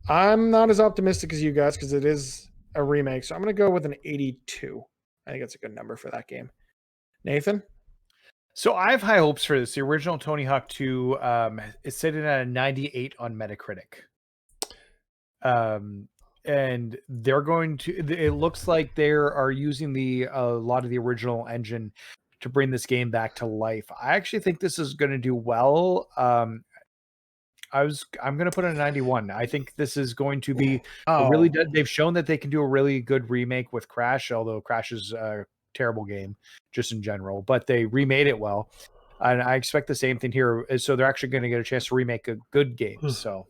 I'm not as optimistic as you guys because it is a remake, so I'm going to go with an 82. I think that's a good number for that game. Nathan?
So I have high hopes for this. The original Tony Hawk 2 is sitting at a 98 on Metacritic. And they're going to, it looks like they are using a lot of the original engine to bring this game back to life. I actually think this is going to do well. I'm going to put it a 91. I think this is going to be really good. They've shown that they can do a really good remake with Crash, although Crash is a terrible game just in general, but they remade it well. And I expect the same thing here. So they're actually going to get a chance to remake a good game. So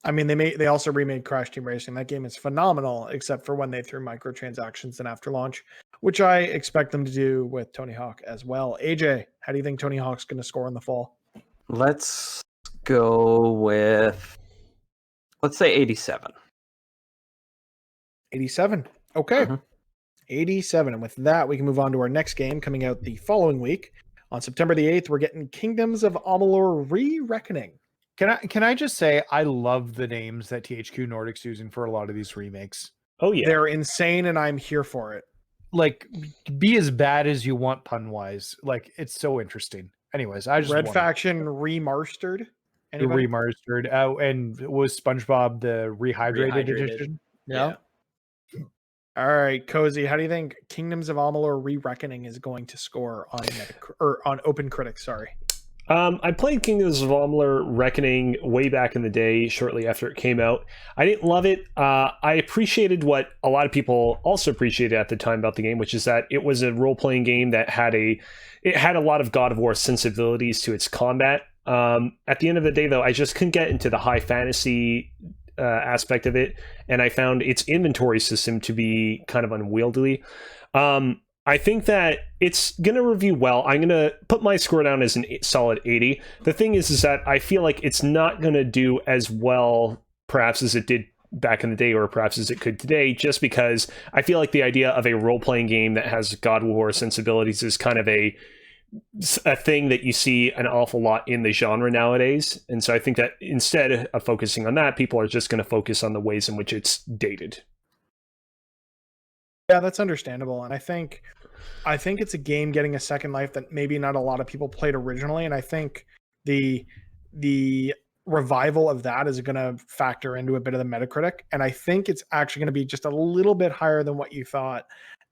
I mean, they also remade Crash Team Racing. That game is phenomenal, except for when they threw microtransactions in after launch, which I expect them to do with Tony Hawk as well. AJ, how do you think Tony Hawk's going to score in the fall?
Let's go with, let's say 87.
87. Okay.
Mhm.
87. And with that, we can move on to our next game coming out the following week. On September the 8th, we're getting Kingdoms of Amalur Re-Reckoning.
can I just say I love the names that THQ Nordic's using for a lot of these remakes.
Oh, yeah.
They're insane, and I'm here for it.
Like, be as bad as you want pun wise. Like, it's so interesting. Anyways, I just
Red
wanted
Faction Remastered.
to
Anybody?
remastered. And was SpongeBob the rehydrated
Rehydrated.
edition?
Yeah.
All right, Cozy, how do you think Kingdoms of Amalur Re-Reckoning is going to score on on OpenCritic? Sorry.
I played Kingdoms of Amalur Reckoning way back in the day, shortly after it came out. I didn't love it. I appreciated what a lot of people also appreciated at the time about the game, which is that it was a role-playing game that had a lot of God of War sensibilities to its combat. At the end of the day, though, I just couldn't get into the high fantasy aspect of it, and I found its inventory system to be kind of unwieldy. I think that it's going to review well. I'm going to put my score down as a solid 80. The thing is that I feel like it's not going to do as well, perhaps, as it did back in the day, or perhaps as it could today, just because I feel like the idea of a role-playing game that has God of War sensibilities is kind of a thing that you see an awful lot in the genre nowadays. And so I think that instead of focusing on that, people are just going to focus on the ways in which it's dated.
Yeah, that's understandable. And I think it's a game getting a second life that maybe not a lot of people played originally. And I think the revival of that is going to factor into a bit of the Metacritic. And I think it's actually going to be just a little bit higher than what you thought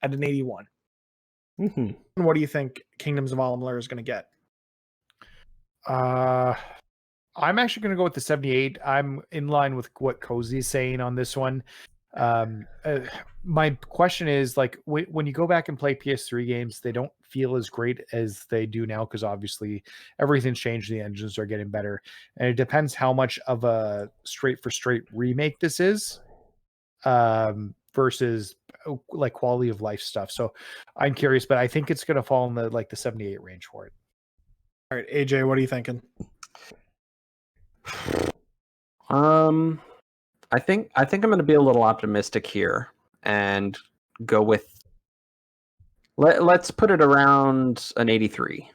at an 81.
Mm-hmm.
And what do you think Kingdoms of Amalur is going to get?
I'm actually going to go with the 78. I'm in line with what Cozy's saying on this one. My question is, like, when you go back and play PS3 games, they don't feel as great as they do now because obviously everything's changed. The engines are getting better, and it depends how much of a straight for straight remake this is. versus like quality of life stuff. So I'm curious, but I think it's going to fall in the 78 range for it.
All right, AJ, what are you thinking?
I think I'm going to be a little optimistic here and go with let's put it around an 83.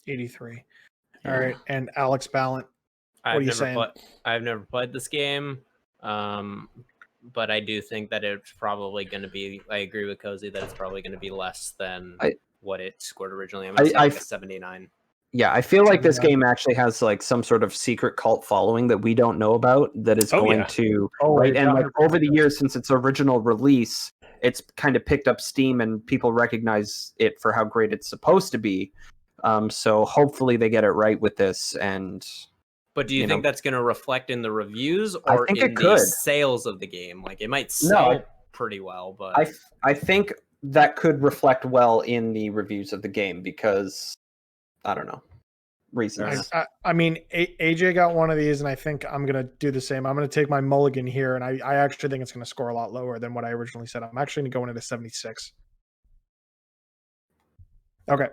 83.
Yeah.
All right, and Alex Ballant, what are you saying?
I've never played this game, but I do think that it's probably going to be. I agree with Cozy that it's probably going to be less than what it scored originally. I'm going to say like a 79.
Yeah, I feel like this game actually has like some sort of secret cult following that we don't know about that is going to right. And like over the years since its original release, it's kind of picked up steam and people recognize it for how great it's supposed to be. So hopefully they get it right with this. And
but do you think that's going to reflect in the reviews or in the sales of the game? Like it might sell pretty well, but
I think that could reflect well in the reviews of the game because I don't know reasons.
I mean, AJ got one of these, and I think I'm going to do the same. I'm going to take my mulligan here, and I actually think it's going to score a lot lower than what I originally said. I'm actually going to go into 76. Okay.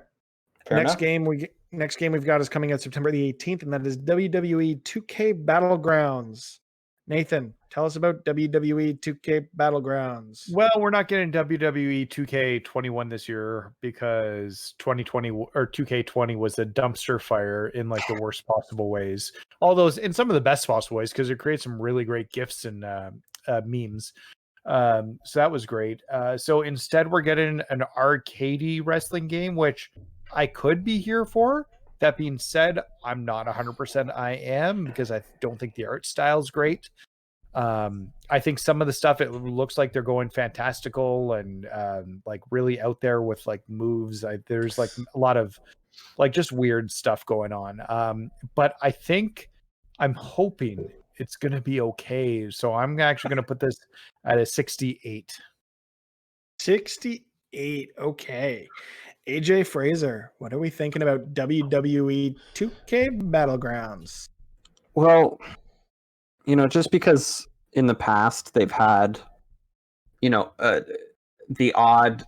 Next game we've got is coming out September the 18th, and that is WWE 2K Battlegrounds. Nathan, tell us about WWE 2K Battlegrounds.
Well, we're not getting WWE 2K21 this year because 2020 or 2K20 was a dumpster fire in like the worst possible ways. All those in some of the best possible ways because it creates some really great GIFs and memes. So that was great. So instead, we're getting an arcadey wrestling game, which I could be here for. That being said, I'm not 100% I am because I don't think the art style is great. I think some of the stuff, it looks like they're going fantastical and like really out there with like moves. There's like a lot of like just weird stuff going on. But I think I'm hoping it's going to be okay. So I'm actually going to put this at a 68.
68. Okay. AJ Fraser, what are we thinking about WWE 2K Battlegrounds?
Well, just because in the past they've had, the odd,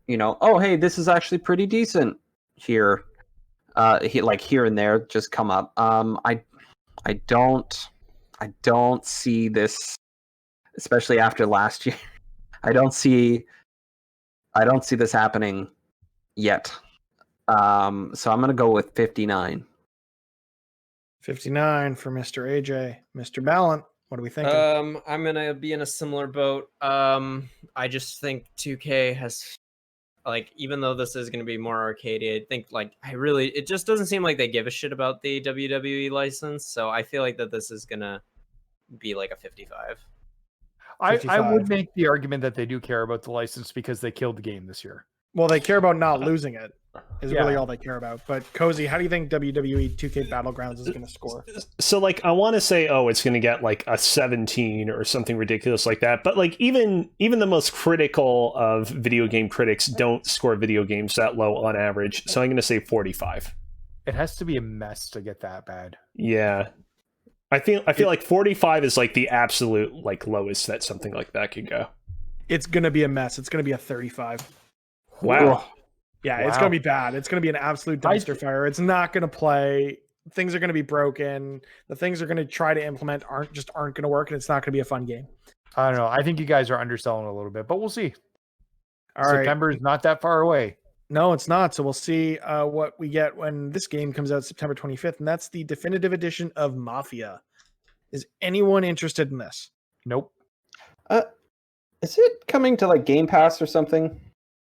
oh, hey, this is actually pretty decent here, here and there just come up. I don't see this, especially after last year. I don't see this happening yet. So I'm gonna go with 59.
59 for Mr. AJ. Mr. Ballant, what are we thinking?
I'm gonna be in a similar boat. I just think 2K has, like, even though this is gonna be more arcadey, I think it just doesn't seem like they give a shit about the WWE license. So I feel like that this is gonna be like a 55.
I would make the argument that they do care about the license because they killed the game this year.
Well, they care about not losing it. Is really all they care about. But Cozy, how do you think WWE 2K Battlegrounds is going to score?
So like I want to say, it's going to get like a 17 or something ridiculous like that. But like even the most critical of video game critics don't score video games that low on average. So I'm going to say 45.
It has to be a mess to get that bad.
Yeah. I feel like 45 is like the absolute like lowest that something like that could go.
It's going to be a mess. It's going to be a 35.
Wow.
Yeah, it's going to be bad. It's going to be an absolute dumpster fire. It's not going to play. Things are going to be broken. The things they're going to try to implement aren't going to work, and it's not going to be a fun game.
I don't know. I think you guys are underselling a little bit, but we'll see. September is not that far away.
No, it's not. So we'll see what we get when this game comes out September 25th, and that's the definitive edition of Mafia. Is anyone interested in this?
Nope.
Is it coming to like Game Pass or something?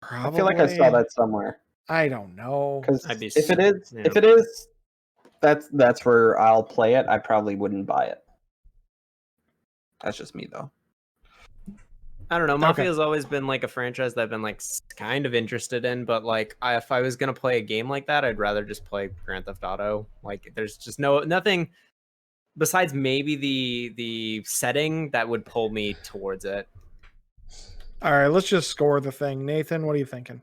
Probably.
I feel like I saw that somewhere.
I don't know.
Because if it is, that's where I'll play it. I probably wouldn't buy it. That's just me though.
I don't know. Mafia has always been like a franchise that I've been like kind of interested in, but like if I was gonna play a game like that, I'd rather just play Grand Theft Auto. Like there's just nothing besides maybe the setting that would pull me towards it.
All right, let's just score the thing. Nathan, what are you thinking?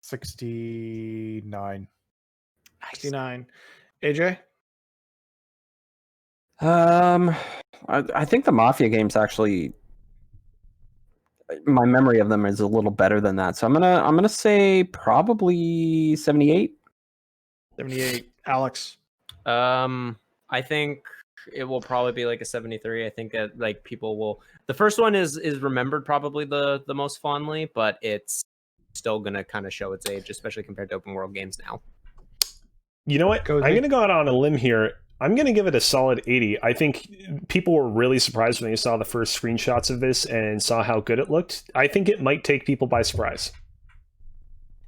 69.
69. AJ?
I think the Mafia games actually, my memory of them is a little better than that. So I'm gonna say probably 78.
78. Alex.
I think it will probably be like a 73. I think that like people will. The first one is remembered probably the most fondly, but it's still gonna kind of show its age, especially compared to open world games now.
You know what?
Cozy?
I'm going to go out on a limb here. I'm going to give it a solid 80. I think people were really surprised when they saw the first screenshots of this and saw how good it looked. I think it might take people by surprise.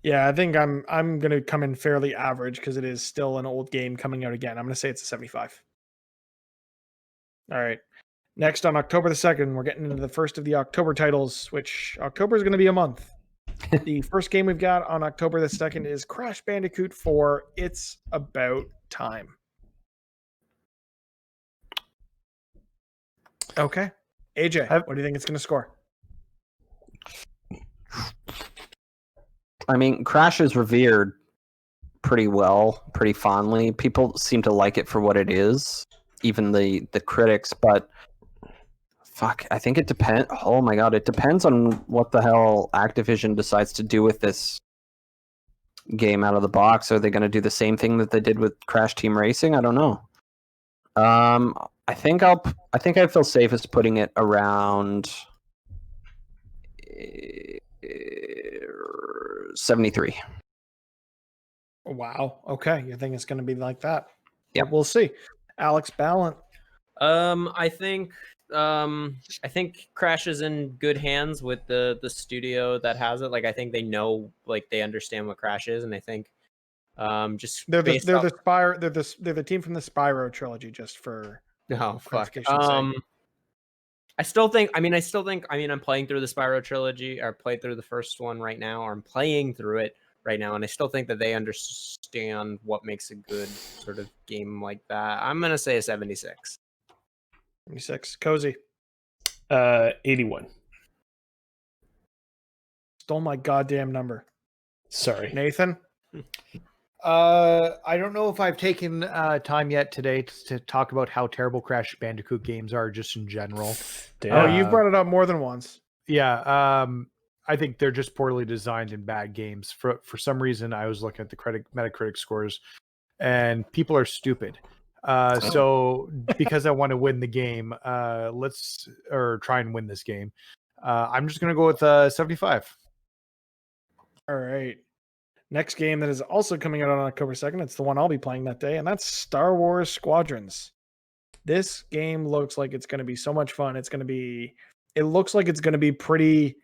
Yeah, I think I'm going to come in fairly average because it is still an old game coming out again. I'm going to say it's a 75. All right. Next on October the 2nd, we're getting into the first of the October titles, which October is going to be a month. The first game we've got on October the 2nd is Crash Bandicoot 4. It's About Time. Okay. AJ, what do you think it's going to score?
I mean, Crash is revered pretty well, pretty fondly. People seem to like it for what it is, even the critics, but fuck, I think it depends. Oh my god, it depends on what the hell Activision decides to do with this game out of the box. Are they going to do the same thing that they did with Crash Team Racing? I don't know. I think I feel safest putting it around 73.
Wow. Okay. You think it's going to be like that?
Yeah.
We'll see. Alex Ballant.
I think Crash is in good hands with the studio that has it. Like I think they know, like they understand what Crash is, and I think just
They're the
off...
they're the team from the Spyro trilogy. Just for
fuck.
clarification's sake.
I still think. I mean, I'm playing through the Spyro trilogy, or played through the first one right now, or I'm playing through it right now, and I still think that they understand what makes a good sort of game like that. I'm gonna say a 76.
76. Cozy.
81.
Stole my goddamn number.
Sorry.
Nathan?
I don't know if I've taken time yet today to talk about how terrible Crash Bandicoot games are just in general.
Oh, you've brought it up more than once.
Yeah. I think they're just poorly designed and bad games. For some reason, I was looking at the Metacritic scores, and people are stupid. So because I want to win the game, try and win this game. I'm just going to go with 75.
All right. Next game that is also coming out on October 2nd. It's the one I'll be playing that day, and that's Star Wars Squadrons. This game looks like it's going to be so much fun. It looks like it's going to be pretty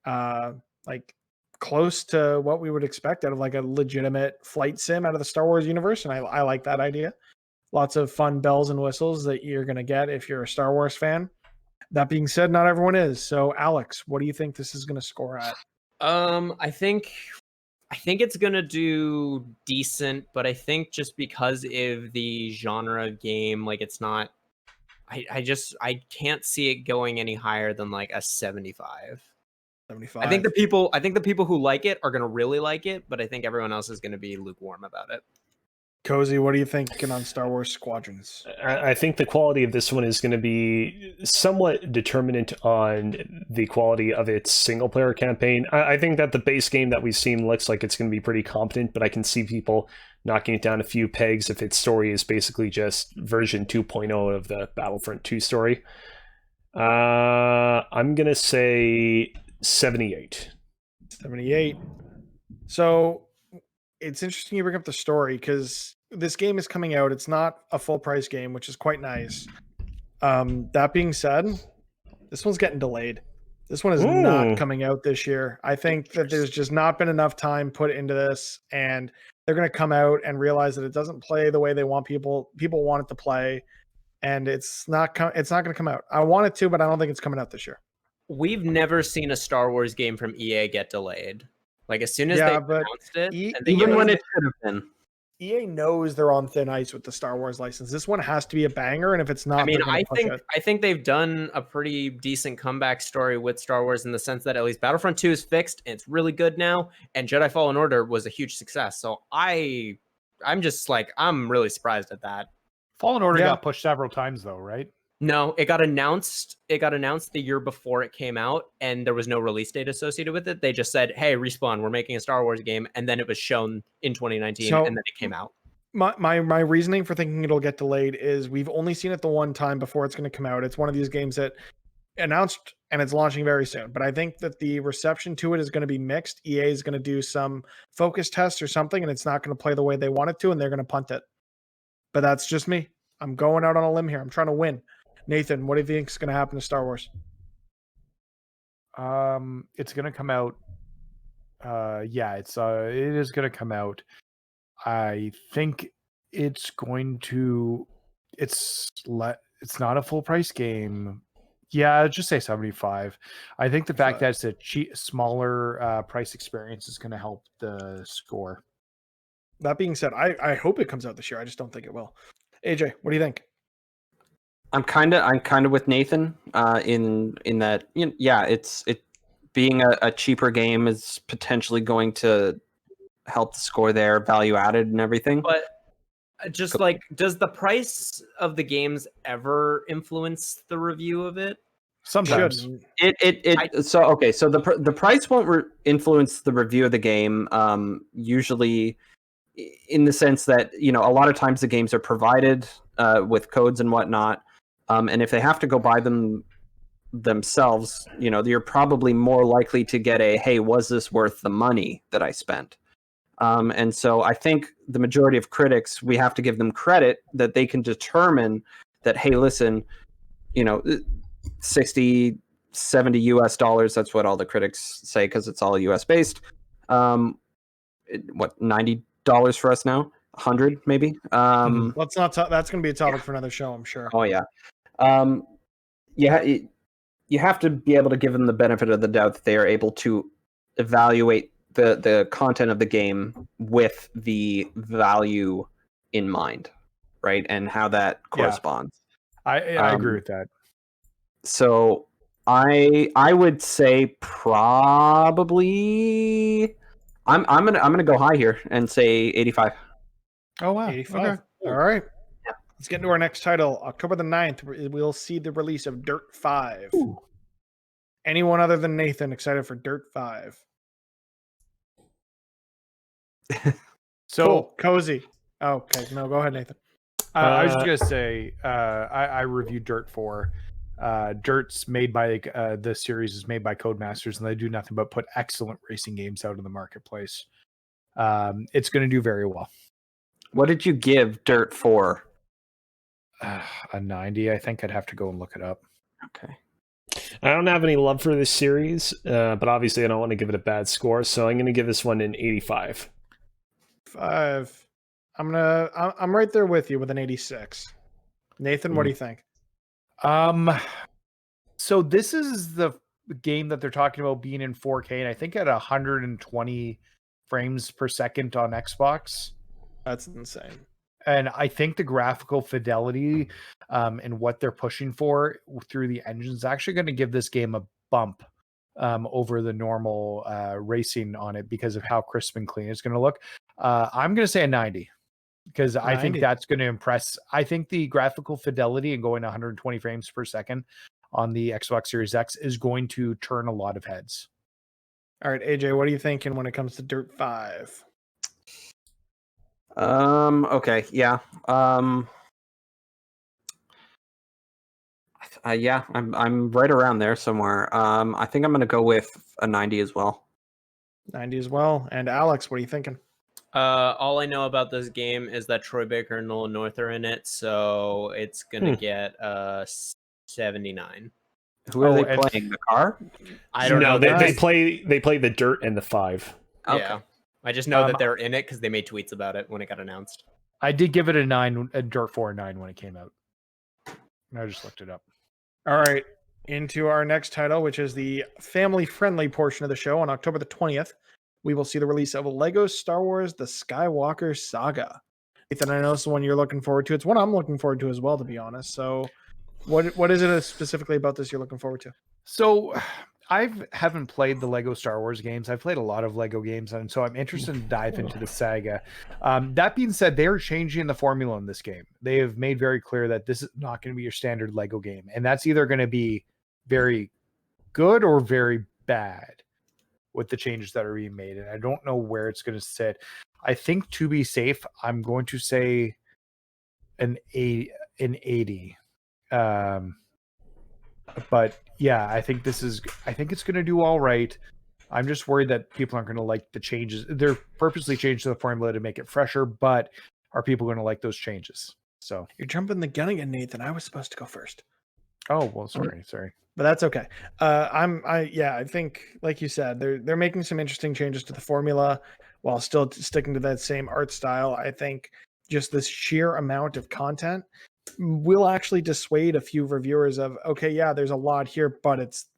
like close to what we would expect out of like a legitimate flight sim out of the Star Wars universe. And I like that idea. Lots of fun bells and whistles that you're going to get if you're a Star Wars fan. That being said, not everyone is. So, Alex, what do you think this is going to score at?
I think it's going to do decent, but I think just because of the genre of game, like it's not, I can't see it going any higher than like a 75.
75.
I think the people who like it are going to really like it, but I think everyone else is going to be lukewarm about it.
Cozy, what are you thinking on Star Wars Squadrons?
I think the quality of this one is going to be somewhat determinant on the quality of its single-player campaign. I think that the base game that we've seen looks like it's going to be pretty competent, but I can see people knocking it down a few pegs if its story is basically just version 2.0 of the Battlefront 2 story. I'm going to say 78.
78. So it's interesting you bring up the story because this game is coming out. It's not a full price game, which is quite nice. That being said, this one's getting delayed. This one is not coming out this year. I think that there's just not been enough time put into this, and they're going to come out and realize that it doesn't play the way they want people want it to play, and it's not going to come out. I want it to, but I don't think it's coming out this year.
We've never seen a Star Wars game from EA get delayed. Like as soon as they announced it,
even when it should have been.
EA knows they're on thin ice with the Star Wars license. This one has to be a banger, and if it's not,
I mean, I think they've done a pretty decent comeback story with Star Wars in the sense that at least Battlefront 2 is fixed and it's really good now, and Jedi Fallen Order was a huge success. So I'm just like, I'm really surprised at that.
Fallen Order
Yeah.
got pushed several times though, right?
No, it got announced. It got announced the year before it came out, and there was no release date associated with it. They just said, "Hey, Respawn, we're making a Star Wars game," and then it was shown in 2019,
So-
and then it came out.
My reasoning for thinking it'll get delayed is we've only seen it the one time before it's going to come out. It's one of these games that announced and it's launching very soon. But I think that the reception to it is going to be mixed. EA is going to do some focus tests or something, and it's not going to play the way they want it to, and they're going to punt it. But that's just me. I'm going out on a limb here. I'm trying to win. Nathan, what do you think is going to happen to Star Wars?
It's going to come out. It is going to come out. I think it's going to. It's not a full price game. Yeah, just say 75. I think the fact that it's a smaller price experience is going to help the score.
That being said, I hope it comes out this year. I just don't think it will. AJ, what do you think?
I'm kind of with Nathan in that it being a cheaper game is potentially going to help the score there, value added and everything.
But just like, does the price of the games ever influence the review of it?
Sometimes.
Should.
So the price won't influence the review of the game. Usually, in the sense that a lot of times the games are provided with codes and whatnot, and if they have to go buy them themselves, you're probably more likely to get a hey, was this worth the money that I spent? And so I think the majority of critics, we have to give them credit that they can determine that, hey, listen, 60, 70 US dollars, that's what all the critics say because it's all US based. $90 for us now? 100 maybe?
Let's not that's going to be a topic for another show, I'm sure.
Oh, yeah. You have to be able to give them the benefit of the doubt that they are able to evaluate the content of the game with the value in mind, right? And how that corresponds.
I agree with that.
So I would say probably I'm gonna go high here and say 85.
Oh wow.
85.
Okay.
All right. Let's get into our next title. October the 9th, we'll see the release of Dirt 5.
Ooh.
Anyone other than Nathan excited for Dirt 5?
So
Cool. Cozy. Okay. No, go ahead, Nathan.
I was just gonna say I reviewed Dirt 4. Dirt's made by the series is made by Codemasters, and they do nothing but put excellent racing games out in the marketplace. It's going to do very well.
What did you give Dirt 4?
A 90. I think I'd have to go and look it up.
Okay.
I don't have any love for this series, but obviously I don't want to give it a bad score, so I'm going to give this one an 85.
5. I'm right there with you with an 86. Nathan, what do you think?
So this is the game that they're talking about being in 4K, and I think at 120 frames per second on Xbox.
That's insane.
And I think the graphical fidelity and what they're pushing for through the engine is actually going to give this game a bump over the normal racing on it because of how crisp and clean it's going to look. I'm going to say a 90 because I think that's going to impress. I think the graphical fidelity and going 120 frames per second on the Xbox Series X is going to turn a lot of heads.
All right, AJ, what are you thinking when it comes to Dirt 5?
Okay, yeah. I'm right around there somewhere. I think I'm gonna go with a 90 as well.
90 as well. And Alex, what are you thinking?
All I know about this game is that Troy Baker and Nolan North are in it, so it's gonna get 79.
Who are they playing? The car?
I don't know.
They play the Dirt and the 5.
Okay.
Yeah, I just know that they're in it because they made tweets about it when it got announced.
I did give it a 9, a Dirt 4 9 when it came out. I just looked it up.
All right, into our next title, which is the family-friendly portion of the show. On October the 20th, we will see the release of Lego Star Wars The Skywalker Saga. Ethan, I know it's the one you're looking forward to. It's one I'm looking forward to as well, to be honest. So what is it specifically about this you're looking forward to?
So I haven't played the Lego Star Wars games. I've played a lot of Lego games, and so I'm interested to dive into the saga. That being said, they're changing the formula in this game. They have made very clear that this is not going to be your standard Lego game, and that's either going to be very good or very bad with the changes that are being made. And I don't know where it's going to sit. I think to be safe, I'm going to say an 80. But yeah, I think it's going to do all right. I'm just worried that people aren't going to like the changes. They're purposely changed the formula to make it fresher, but are people going to like those changes? So
You're jumping the gun again, Nathan. I was supposed to go first.
oh well, sorry.
But that's okay. I think, like you said, they're making some interesting changes to the formula while still sticking to that same art style. I think just this sheer amount of content will actually dissuade a few reviewers of, okay, yeah, there's a lot here, but it's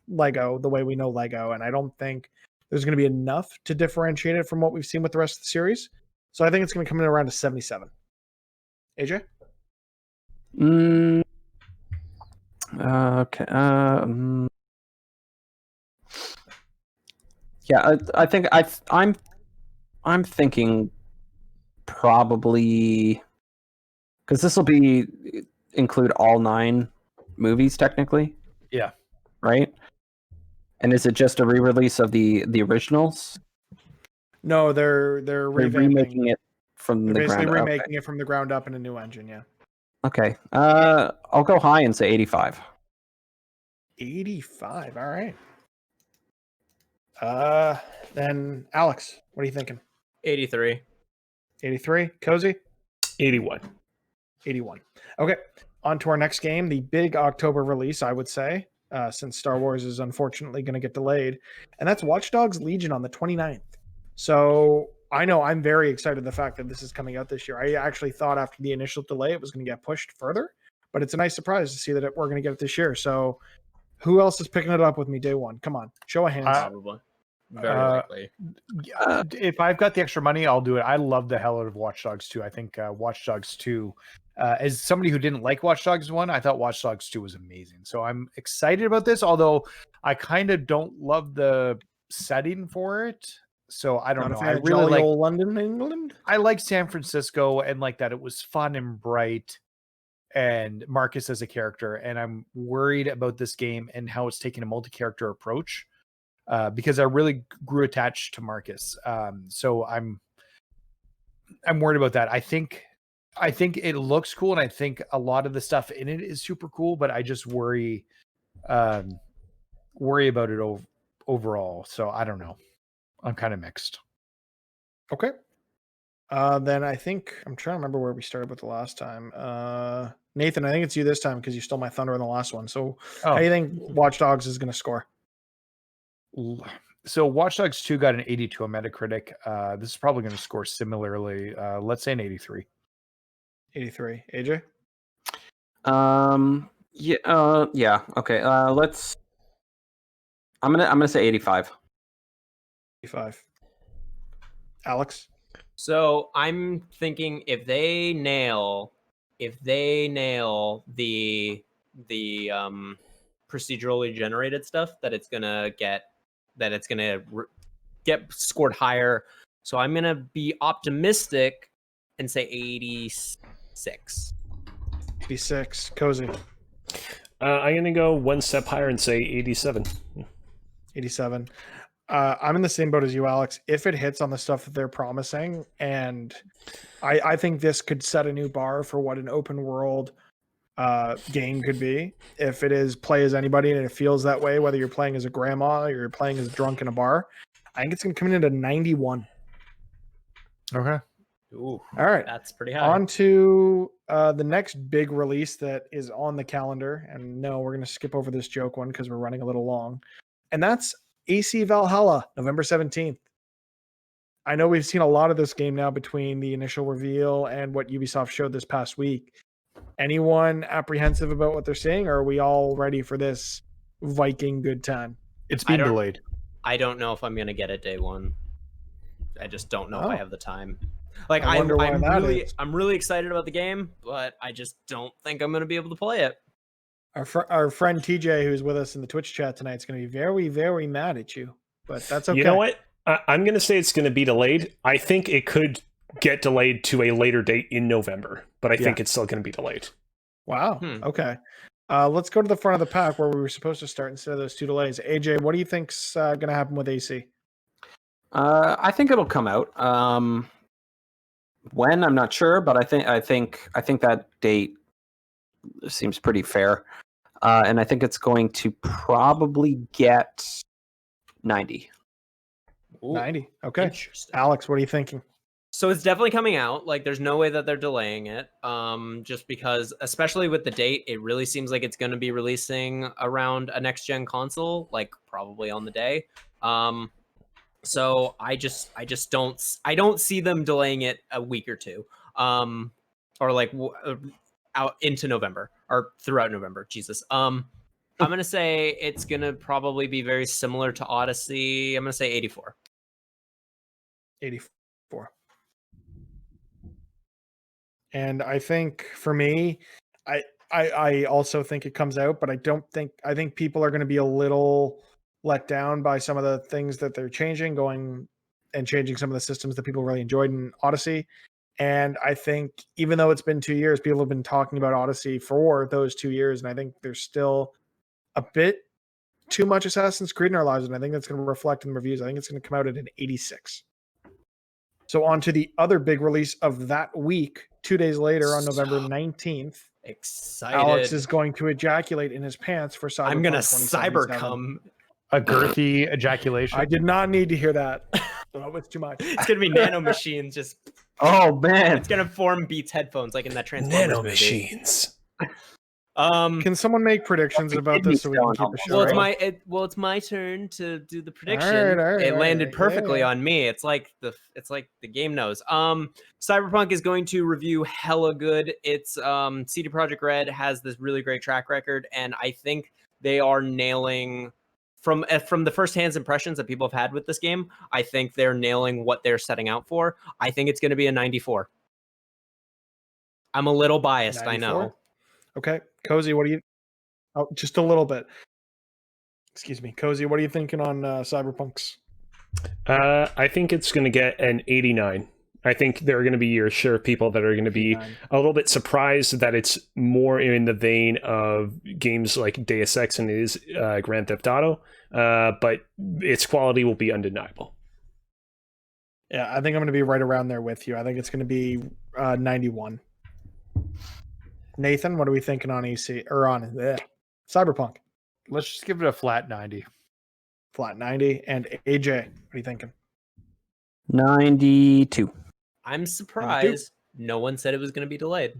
Lego the way we know Lego, and I don't think there's going to be enough to differentiate it from what we've seen with the rest of the series. So I think it's going to come in around a 77. AJ?
Okay. Yeah, I think I'm thinking probably because this will include all 9 movies technically.
Yeah.
Right. And is it just a re-release of the originals?
No, they're
remaking it from the
basically
ground up.
remaking it from the ground up in a new engine. Yeah.
Okay. I'll go high and say 85.
85. All right. Then Alex, what are you thinking?
83.
83. Cozy?
81.
81. Okay. On to our next game, the big October release, I would say, since Star Wars is unfortunately going to get delayed. And that's Watch Dogs Legion on the 29th. So I know I'm very excited the fact that this is coming out this year. I actually thought after the initial delay it was going to get pushed further, but it's a nice surprise to see that we're going to get it this year. So who else is picking it up with me day one? Come on, show of hands.
Probably. Very likely.
If I've got the extra money, I'll do it. I love the hell out of Watch Dogs 2. I think Watch Dogs 2, as somebody who didn't like Watch Dogs 1, I thought Watch Dogs 2 was amazing. So I'm excited about this, although I kind of don't love the setting for it. So I don't know. I really like
London, England.
I like San Francisco and like that it was fun and bright and Marcus as a character. And I'm worried about this game and how it's taking a multi-character approach. Because I really grew attached to Marcus. So I'm worried about that. I think it looks cool, and I think a lot of the stuff in it is super cool, but I just worry about it overall. So I don't know. I'm kind of mixed.
Okay. Then I think I'm trying to remember where we started with the last time. Nathan, I think it's you this time because you stole my thunder in the last one. So how do you think Watch Dogs is going to score?
So Watch Dogs 2 got an 82 on Metacritic. This is probably going to score similarly. Let's say an 83.
83. AJ?
Yeah. Okay. I'm gonna say 85.
85. Alex?
So I'm thinking if they nail the procedurally generated stuff, that it's gonna get scored higher. So I'm gonna be optimistic and say 86.
86. Cozy?
I'm gonna go one step higher and say 87.
87. I'm in the same boat as you, Alex. If it hits on the stuff that they're promising, and I think this could set a new bar for what an open world game could be. If it is play as anybody and it feels that way, whether you're playing as a grandma or you're playing as drunk in a bar, I think it's going to come in at a 91.
Okay.
Ooh,
all right.
That's pretty high.
On to the next big release that is on the calendar. And no, we're going to skip over this joke one because we're running a little long. And that's AC Valhalla, November 17th. I know we've seen a lot of this game now between the initial reveal and what Ubisoft showed this past week. Anyone apprehensive about what they're seeing, or are we all ready for this Viking good time?
It's been delayed.
I don't know if I'm going to get it day one. I just don't know if I have the time. Like
I'm
really excited about the game, but I just don't think I'm going to be able to play it.
Our friend TJ, who's with us in the Twitch chat tonight, is going to be very, very mad at you. But that's okay.
You know what? I'm going to say it's going to be delayed. I think it could get delayed to a later date in November, but I think it's still going to be delayed.
Wow. Okay. Let's go to the front of the pack where we were supposed to start instead of those 2 delays. AJ, what do you think's going to happen with AC?
I think it'll come out. When I'm not sure, but I think that date seems pretty fair, and I think it's going to probably get 90.
Ooh,
90. Okay.
Interesting.
Alex, what are you thinking?
So it's definitely coming out. Like, there's no way that they're delaying it. Just because, especially with the date, it really seems like it's going to be releasing around a next gen console, like probably on the day. So I don't see them delaying it a week or two, or like out into November or throughout November. Jesus. I'm gonna say it's gonna probably be very similar to Odyssey. I'm gonna say 84.
84. And I think for me, I also think it comes out, but I think people are going to be a little let down by some of the things that they're changing some of the systems that people really enjoyed in Odyssey. And I think even though it's been 2 years, people have been talking about Odyssey for those 2 years. And I think there's still a bit too much Assassin's Creed in our lives. And I think that's going to reflect in the reviews. I think it's going to come out at an 86. So on to the other big release of that week, 2 days later on November 19th.
Excited.
Alex is going to ejaculate in his pants for Cyberpunk.
I'm gonna
2077.
cyber cum.
A girthy ejaculation.
I did not need to hear that. That was too much.
It's gonna be nano machines. Just
Oh man,
it's gonna form Beats headphones like in that Transformers
Nano
movie.
machines.
Can someone make predictions about this so we can keep a show?
Well, it's my turn to do the prediction.
All right,
it landed perfectly
yeah.
on me. It's like the game knows. Cyberpunk is going to review hella good. It's CD Projekt Red has this really great track record, and I think they are nailing from the first hands impressions that people have had with this game. I think they're nailing what they're setting out for. I think it's going to be a 94. I'm a little biased, 94? I know.
Okay, Cozy, what do you? Oh, just a little bit. Excuse me, Cozy, what are you thinking on Cyberpunks?
I think it's going to get an 89. I think there are going to be your share of people that are going to be
89.
a little bit surprised that it's more in the vein of games like Deus Ex and is Grand Theft Auto, but its quality will be undeniable.
Yeah, I think I'm going to be right around there with you. I think it's going to be 91. Nathan, what are we thinking on EC or on Cyberpunk?
Let's just give it a flat 90.
Flat 90. And AJ, what are you thinking?
92.
I'm surprised no one said it was going to be delayed.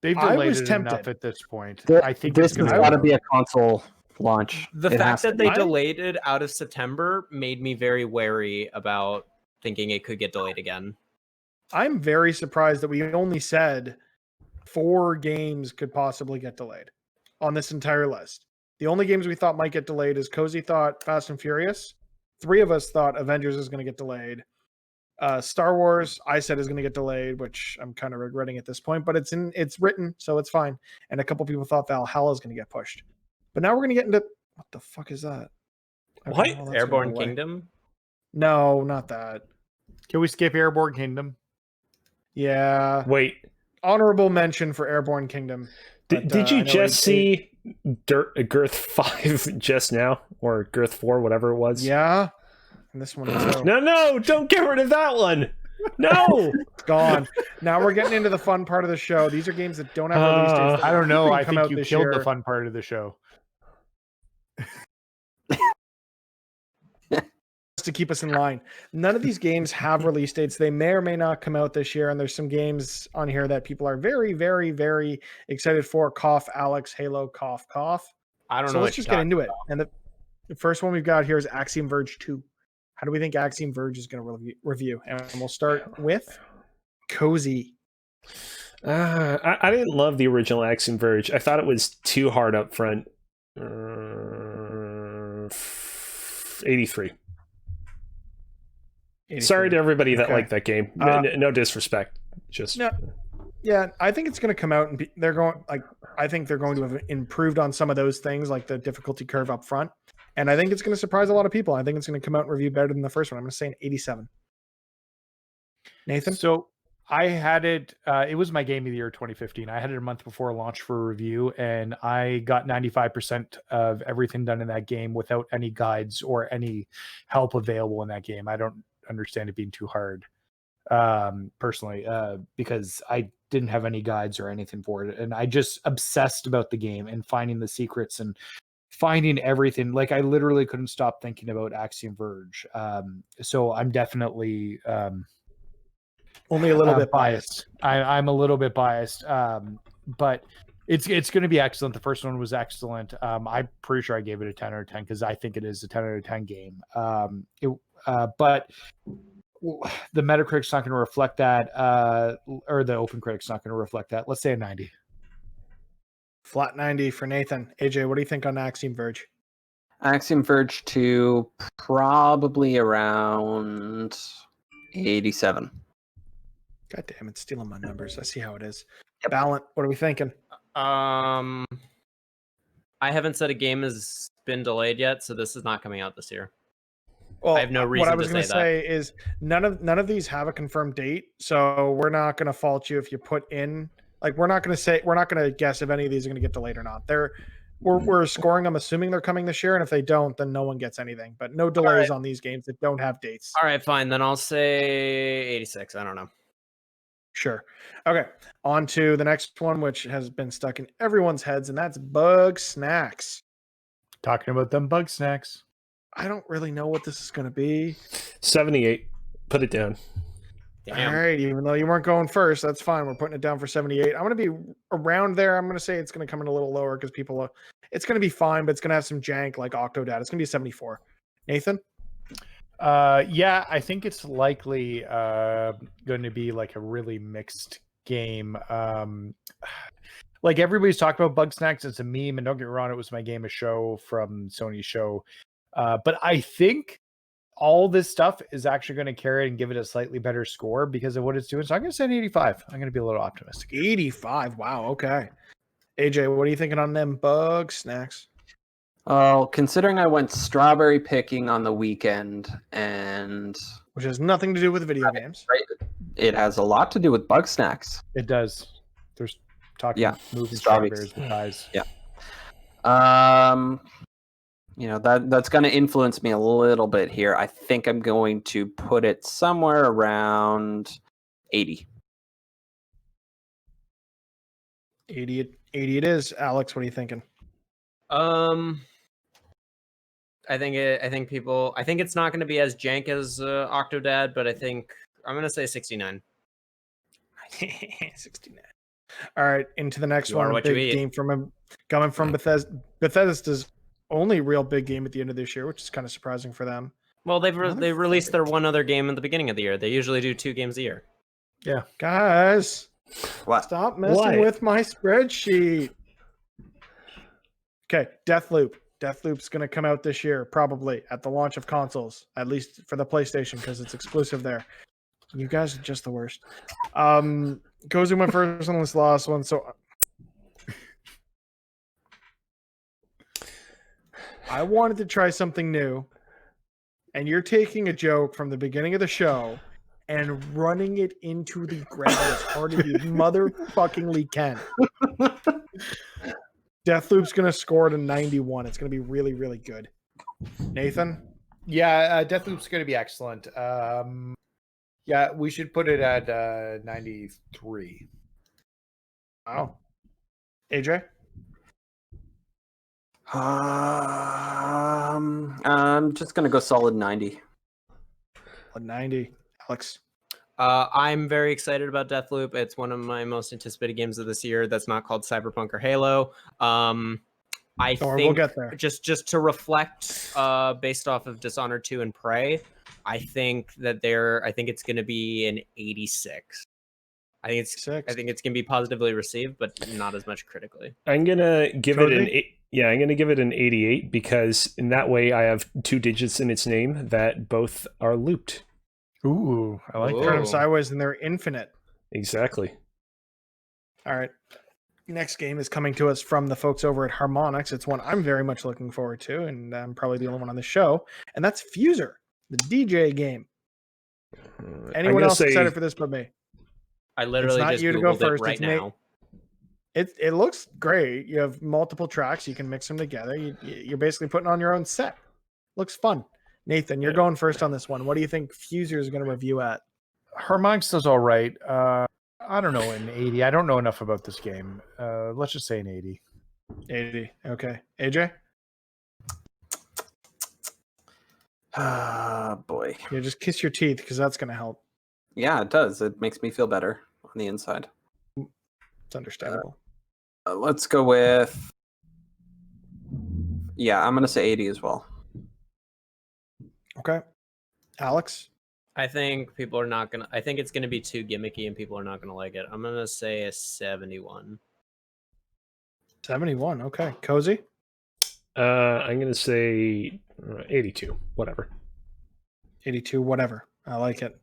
They've
I
delayed
was
it
tempted.
enough at this point.
I
think
this has got to be a console launch.
The
It
fact
has
that
to
they
be.
delayed it out of September made me very wary about thinking it could get delayed again.
I'm very surprised that we only said 4 games could possibly get delayed on this entire list. The only games we thought might get delayed is Cozy thought Fast and Furious. 3 of us thought Avengers is going to get delayed. Star Wars, I said, is going to get delayed, which I'm kind of regretting at this point, but it's written, so it's fine. And a couple people thought Valhalla is going to get pushed. But now we're going to get into what the fuck is that? Okay,
What?
well, that's
Airborne
going away.
Kingdom?
No, not that.
Can we skip Airborne Kingdom?
Yeah.
Wait,
Honorable mention for Airborne Kingdom. But,
did
I
you
know
just see Girth 5 just now? Or Girth 4, whatever it was?
Yeah. And this one too.
No, don't get rid of that one. No.
It's gone. Now we're getting into the fun part of the show. These are games that don't have release dates. that
I don't know.
can
I
come
think
out
you
this
killed
year.
the fun part of the show.
To keep us in line. None of these games have release dates. They may or may not come out this year. And there's some games on here that people are very, very, very excited for. Cough, Alex, Halo, cough, cough.
I don't know.
So
what
let's just
you're
get into it.
talking
And the first one we've got here is Axiom Verge 2. How do we think Axiom Verge is going to review? And we'll start with Cozy.
I didn't love the original Axiom Verge. I thought it was too hard up front. 83. Sorry to everybody that liked that game.
Uh,
no disrespect. Just
No. Yeah, I think it's going to come out and they're going like I think they're going to have improved on some of those things, like the difficulty curve up front, and I think it's going to surprise a lot of people. I think it's going to come out and review better than the first one. I'm going to say an 87. Nathan,
So I had it. It was my game of the year 2015. I had it a month before launch for review, and I got 95% of everything done in that game without any guides or any help available in that game. I don't understand it being too hard, personally, because I didn't have any guides or anything for it, and I just obsessed about the game and finding the secrets and finding everything. Like I literally couldn't stop thinking about Axiom Verge. So I'm definitely
only a little bit
biased. I'm a little bit biased, but it's going to be excellent. The first one was excellent. I'm pretty sure I gave it a 10 out of 10 because I think it is a 10 out of 10 game. But the Metacritic's not going to reflect that, or the OpenCritic's not going to reflect that. Let's say a 90.
Flat 90 for Nathan. AJ, what do you think on Axiom Verge?
Axiom Verge 2, probably around 87.
God damn, it's stealing my numbers. I see how it is.
Yep.
Ballant, what are we thinking?
I haven't said a game has been delayed yet, so this is not coming out this year.
Well,
I have no reason
what I was
to
going
say
to say is none of these have a confirmed date, so we're not going to fault you if you put in like we're not going to guess if any of these are going to get delayed or not. We're scoring them assuming they're coming this year, and if they don't, then no one gets anything. But no delays on these games that don't have dates.
All right, fine. Then I'll say 86. I don't know.
Sure. Okay. On to the next one, which has been stuck in everyone's heads, and that's Bug Snacks.
Talking about them bug snacks.
I don't really know what this is going to be.
78. Put it down.
Damn.
All right. Even though you weren't going first, that's fine. We're putting it down for 78. I'm going to be around there. I'm going to say it's going to come in a little lower because it's going to be fine, but it's going to have some jank like Octodad. It's going to be 74. Nathan?
Yeah, I think it's likely going to be like a really mixed game. Like everybody's talking about Bug Snacks. It's a meme, and don't get me wrong, it was my game of show from Sony's show. But I think all this stuff is actually going to carry it and give it a slightly better score because of what it's doing. So I'm going to say an 85. I'm going to be a little optimistic.
85. Wow. Okay. AJ, what are you thinking on them Bug Snacks?
Oh, considering I went strawberry picking on the weekend, and
Which has nothing to do with video games.
it has a lot to do with Bug Snacks.
It does. There's talking moving
strawberries.
strawberries with eyes.
Yeah. That's going to influence me a little bit here. I think I'm going to put it somewhere around 80.
80 it is. Alex, what are you thinking?
I think it's not going to be as jank as Octodad, but I think I'm going to say 69.
69. All right, into the next
You are
one.
what you
Big
eat.
game coming from Bethesda. Bethesda's only real big game at the end of this year, which is kind of surprising for them.
Well, they released their one other game at the beginning of the year. They usually do 2 games a year.
Yeah.
Guys,
What?
stop messing
Why?
with my spreadsheet. Okay, Deathloop. Deathloop's going to come out this year, probably at the launch of consoles, at least for the PlayStation, because it's exclusive there. You guys are just the worst. Goes in my first one, this last one. So I wanted to try something new, and you're taking a joke from the beginning of the show and running it into the ground as hard as you motherfuckingly can. Deathloop's going to score at a 91. It's going to be really, really good. Nathan?
Yeah, Deathloop's going to be excellent. Yeah, we should put it at 93.
Wow. AJ?
I'm just going to go solid 90.
A 90. Alex?
I'm very excited about Deathloop. It's one of my most anticipated games of this year. That's not called Cyberpunk or Halo. I
Or
think
we'll get there.
just to reflect, based off of Dishonored 2 and Prey, I think it's going to be an 86. I think it's going to be positively received, but not as much critically.
I'm gonna give it an
Cody?
I'm gonna give it an 88 because in that way I have 2 digits in its name that both are looped.
Ooh, I like
Ooh.
Turn them
that.
sideways and they're infinite.
Exactly.
All right. Next game is coming to us from the folks over at Harmonix. It's one I'm very much looking forward to, and I'm probably the only one on the show. And that's Fuser, the DJ game. Anyone else excited for this but me?
I literally
not
just
you to go
Googled it
first,
right
it's Nate.
now.
It looks great. You have multiple tracks. You can mix them together. You're basically putting on your own set. Looks fun. Nathan, you're going first on this one. What do you think Fuser is going to review at?
Harmonix does all right. I don't know, an 80. I don't know enough about this game. Let's just say an 80.
80. Okay. AJ?
Ah, boy.
Yeah, just kiss your teeth because that's going to help.
Yeah, it does. It makes me feel better on the inside.
It's understandable.
Let's go with... Yeah, I'm going to say 80 as well.
Okay. Alex?
I think people are not gonna. I think it's gonna be too gimmicky, and people are not gonna like it. I'm gonna say a 71.
71. Okay. Cozy?
I'm gonna say 82. Whatever.
82. Whatever. I like it.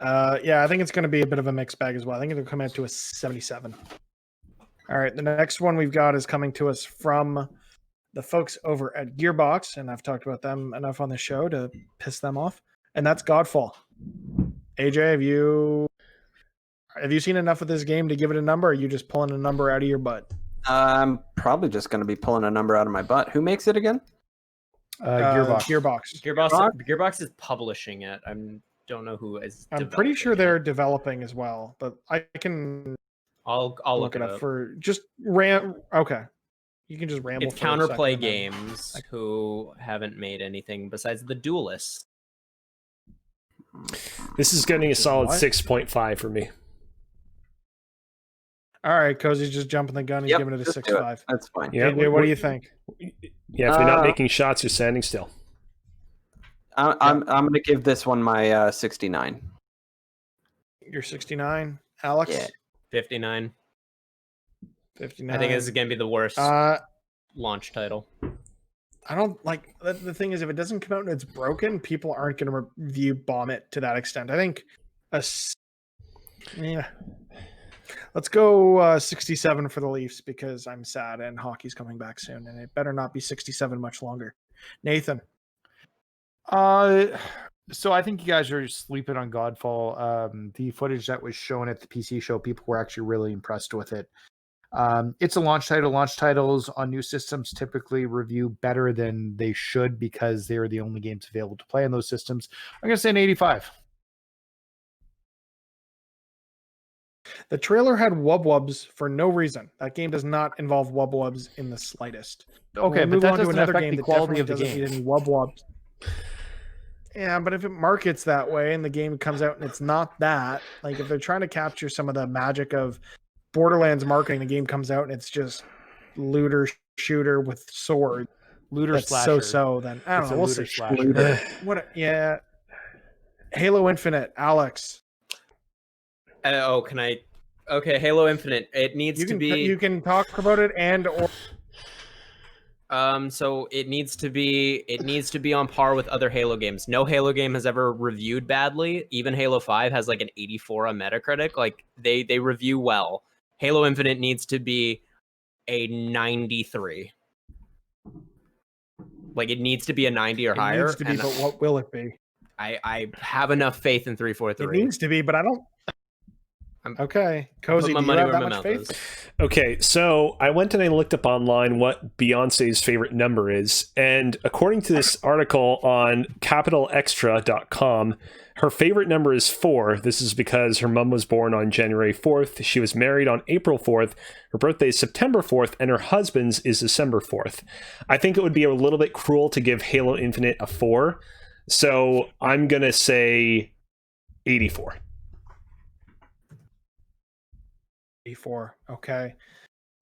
Yeah, I think it's going to be a bit of a mixed bag as well. I think it'll come out to a 77. All right. The next one we've got is coming to us from the folks over at Gearbox, and I've talked about them enough on the show to piss them off. And that's Godfall. AJ, have you seen enough of this game to give it a number, or are you just pulling a number out of your butt?
I'm probably just going to be pulling a number out of my butt. Who makes it again?
Gearbox.
Gearbox is publishing it. I don't know who is.
I'm pretty sure they're developing as well, but I can.
I'll look it up
for just Okay, you can just ramble.
It's Counterplay Games who haven't made anything besides The Duelist.
This is getting a solid 6.5 for me.
All right, Cozy's just jumping the gun and giving it a 6.5.
That's fine.
Yeah.
What do you think?
Yeah, if you're not making shots, you're standing still.
I'm going to give this one my 69.
You're 69, Alex.
Yeah.
59.
59.
I think this is gonna be the worst launch title.
I don't like the thing is if it doesn't come out and it's broken, people aren't going to review bomb it to that extent. I think let's go 67 for the Leafs because I'm sad and hockey's coming back soon and it better not be 67 much longer. Nathan.
So I think you guys are sleeping on Godfall. The footage that was shown at the PC show, people were actually really impressed with it. It's a launch title. Launch titles on new systems typically review better than they should because they're the only games available to play on those systems. I'm going to say an 85.
The trailer had wub-wubs for no reason. That game does not involve wub-wubs in the slightest.
Okay, but that doesn't affect the quality of the game.
Doesn't need any wub-wubs. Yeah, but if it markets that way and the game comes out and it's not that, like if they're trying to capture some of the magic of Borderlands marketing, the game comes out and it's just looter shooter with sword.
Looter slasher.
So then I don't know. We'll see. What? Yeah. Halo Infinite, Alex.
Can I? Okay, Halo Infinite. It needs to be.
You can talk about it or.
So it needs to be on par with other Halo games. No Halo game has ever reviewed badly. Even Halo 5 has like an 84 on Metacritic. Like they review well. Halo Infinite needs to be a 93. Like it needs to be a 90 or higher.
It needs to be, but what will it be?
I have enough faith in 343.
It needs to be, but I don't. Okay, Cozy, do you have that much faith?
Okay, so I went and I looked up online what Beyonce's favorite number is, and according to this article on capitalextra.com, her favorite number is 4. This is because her mom was born on January 4th, she was married on April 4th, her birthday is September 4th, and her husband's is December 4th. I think it would be a little bit cruel to give Halo Infinite a 4, so I'm going to say 84.
84. Okay.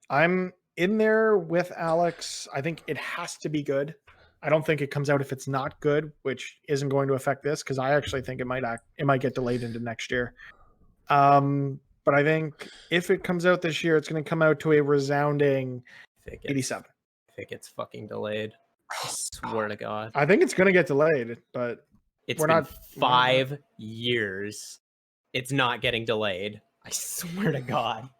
I'm in there with Alex. I think it has to be good. I don't think it comes out if it's not good, which isn't going to affect this because I actually think it might get delayed into next year. But I think if it comes out this year, it's going to come out to a resounding 87.
I think it's fucking delayed. I swear to God.
I think it's going to get delayed, but
it's been 5 years. It's not getting delayed. I swear to God.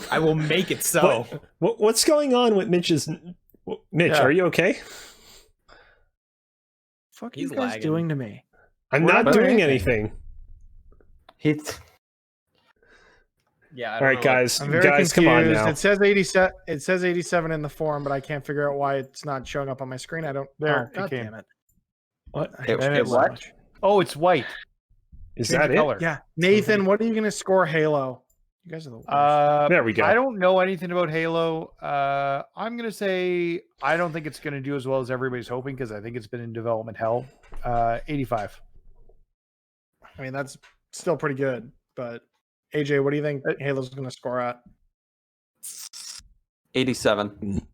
I will make it so.
What's going on with Mitch's? Mitch,
Yeah.
are you okay?
Fuck
He's
you guys
lagging.
doing to me?
I'm
We're
not
not doing
doing anything.
It's
Yeah. I
All
don't
right,
know
guys.
I'm very
Guys,
confused.
come on now.
It says 87. It says 87 in the form, but I can't figure out why it's not showing up on my screen. I don't.
There,
Oh, God
it came.
damn it!
What
I hate
Then
you
it
so
what?
much.
Oh, it's white.
is
Change
that
the
it?
color.
Yeah, Nathan, what are you going to score Halo? You guys are the worst.
There we go.
I don't know anything about Halo. I'm gonna say I don't think it's gonna do as well as everybody's hoping because I think it's been in development hell. 85.
I mean, that's still pretty good. But AJ, what do you think Halo's going to score at?
87.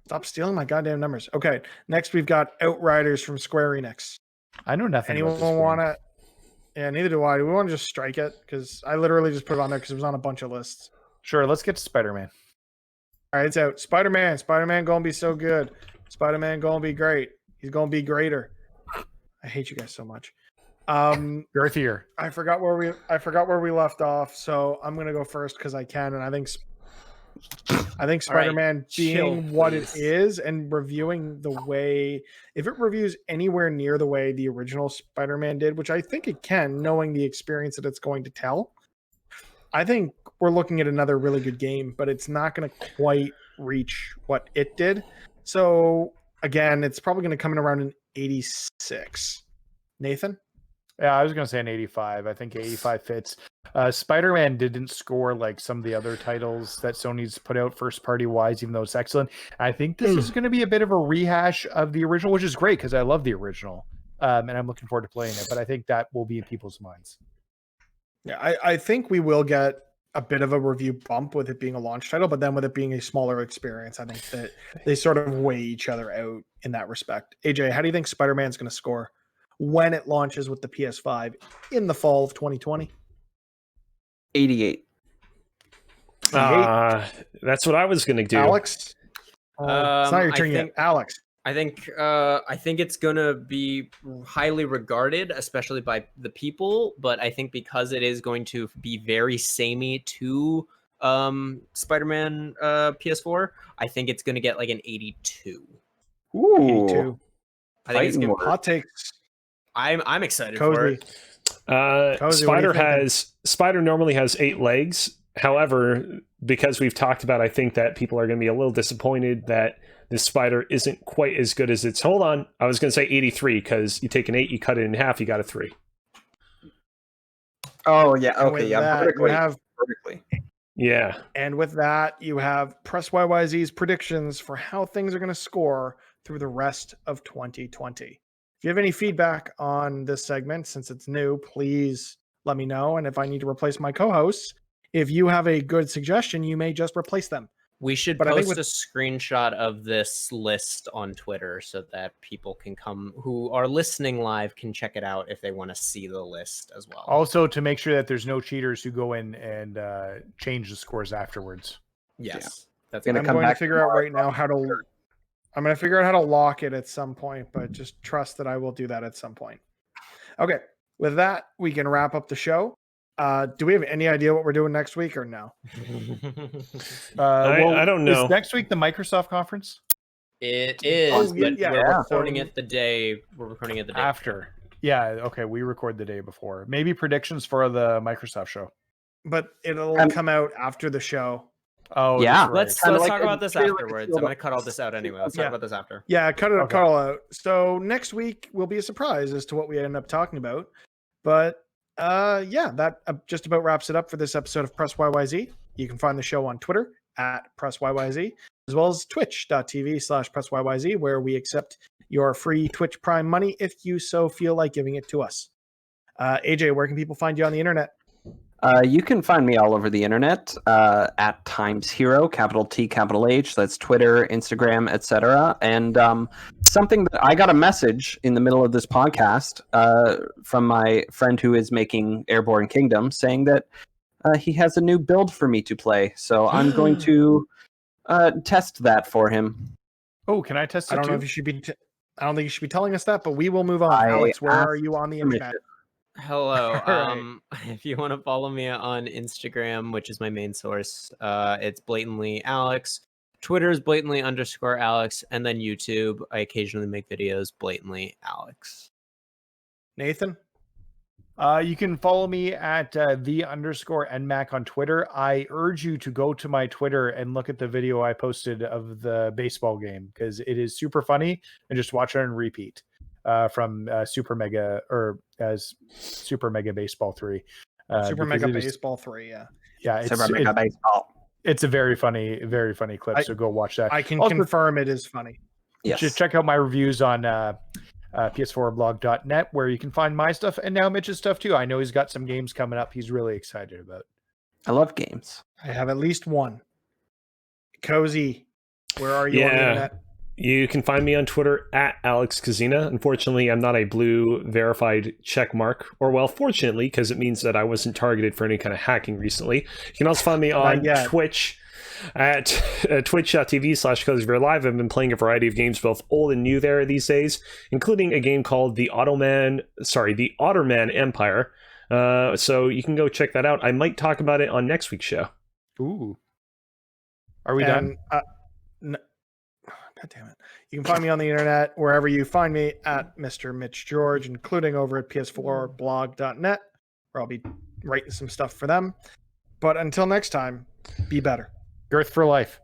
Stop stealing my goddamn numbers. Okay, next we've got Outriders from Square Enix.
I know nothing.
Anyone
about this game.
want to? Yeah, neither do I. Do we want to just strike it? Because I literally just put it on there because it was on a bunch of lists.
Sure, let's get to Spider-Man.
All right, it's out. Spider-Man. Spider-Man going to be so good. Spider-Man going to be great. He's going to be greater. I hate you guys so much.
Girthier.
I forgot where we left off, so I'm gonna go first because I can, and I think Spider-Man being
chill,
what it
please.
is and reviewing the way, if it reviews anywhere near the way the original Spider-Man did, which I think it can, knowing the experience that it's going to tell, I think we're looking at another really good game, but it's not going to quite reach what it did. So again, it's probably going to come in around an 86. Nathan?
Yeah, I was gonna say an 85. I think 85 fits. Spider-Man didn't score like some of the other titles that Sony's put out first party wise, even though it's excellent. I think this is going to be a bit of a rehash of the original, which is great because I love the original, and I'm looking forward to playing it. But I think that will be in people's minds.
Yeah, I think we will get a bit of a review bump with it being a launch title, but then with it being a smaller experience, I think that they sort of weigh each other out in that respect. AJ, how do you think Spider-Man's going to score when it launches with the PS5 in the fall of 2020?
88.
That's what I was going to do.
Alex? It's not your
I
turn
think
yet. Alex.
I think it's gonna be highly regarded, especially by the people. But I think because it is going to be very samey to Spider-Man PS4, I think it's gonna get like an 82.
Ooh.
82.
I think it's
Fighting
gonna,
word.
Hot takes.
I'm excited for
Cozy.
it.
Cozy, what are you thinking?
Spider normally has 8 legs. However, because we've talked about, I think that people are going to be a little disappointed that this Spider isn't quite as good as its. Hold on, I was going to say 83 because you take an 8, you cut it in half, you got a 3.
Oh yeah.
And
Okay.
with
Yeah.
that,
Vertically.
you have,
Vertically.
Yeah.
and with that, you have Press YYZ's predictions for how things are going to score through the rest of 2020. If you have any feedback on this segment, since it's new, please let me know. And if I need to replace my co-hosts, if you have a good suggestion, you may just replace them.
We should
But I think
post
with-
a screenshot of this list on Twitter so that people can come who are listening live can check it out if they want to see the list as well.
Also, to make sure that there's no cheaters who go in and change the scores afterwards.
Yes, that's
Gonna
I'm
come
going to
back
figure out right now how to. I'm going to figure out how to lock it at some point, but just trust that I will do that at some point. Okay, with that, we can wrap up the show. Do we have any idea what we're doing next week or no?
I don't know.
Is next week the Microsoft conference?
It is,
Oh,
but
yeah.
we're recording
So-
it the day. We're recording it the day
After. Yeah, okay, we record the day before. Maybe predictions for the Microsoft show.
But it'll come out after the show.
Oh,
Yeah.
that's right.
Let's
Kinda like
talk
a-
about this
treated like a
afterwards.
field
I'm gonna
of-
cut all this out anyway. Let's
Yeah.
talk about this after.
Yeah, cut it
Okay.
all out. So next week will be a surprise as to what we end up talking about. But yeah, that just about wraps it up for this episode of Press YYZ. You can find the show on Twitter at Press YYZ, as well as twitch.tv/Press YYZ, where we accept your free Twitch Prime money if you so feel like giving it to us. AJ, where can people find you on the internet?
You can find me all over the internet at Times Hero, capital T, capital H. That's Twitter, Instagram, etc. And something that I got a message in the middle of this podcast from my friend who is making Airborne Kingdom saying that he has a new build for me to play. So I'm going to test that for him.
Oh, can I test it
I don't know
too?
if you should be. I don't think you should be telling us that, but we will move on.
I
Alex, where
asked
are you on the
permission.
internet?
Hello.
Alright.
If you want to follow me on Instagram, which is my main source, it's blatantly Alex. Twitter is blatantly _Alex, and then YouTube, I occasionally make videos blatantly Alex.
Nathan?
You can follow me at _NMAC on Twitter. I urge you to go to my Twitter and look at the video I posted of the baseball game because it is super funny and just watch it on repeat from Super Mega Baseball 3.
Super
because
Mega
it is-
Baseball 3, yeah.
Yeah,
Super Mega Baseball.
it's a very funny clip. So go watch that.
I can
Also,
confirm it is funny.
Yes.
Just check out my reviews on ps4blog.net where you can find my stuff and now Mitch's stuff too. I know he's got some games coming up he's really excited about.
I love games.
I have at least one. Cozy, where are you on the internet?
You can find me on Twitter at Alex Kazina. Unfortunately, I'm not a blue verified check mark. Or, well, fortunately, because it means that I wasn't targeted for any kind of hacking recently. You can also find me on
yet.
Twitch at twitch.tv/CozyVerLive. I've been playing a variety of games, both old and new there these days, including a game called the Ottoman Empire. So you can go check that out. I might talk about it on next week's show.
Ooh. Are we done?
God damn it. You can find me on the internet wherever you find me at Mr. Mitch George, including over at ps4blog.net, where I'll be writing some stuff for them. But until next time, be better.
Girth for life.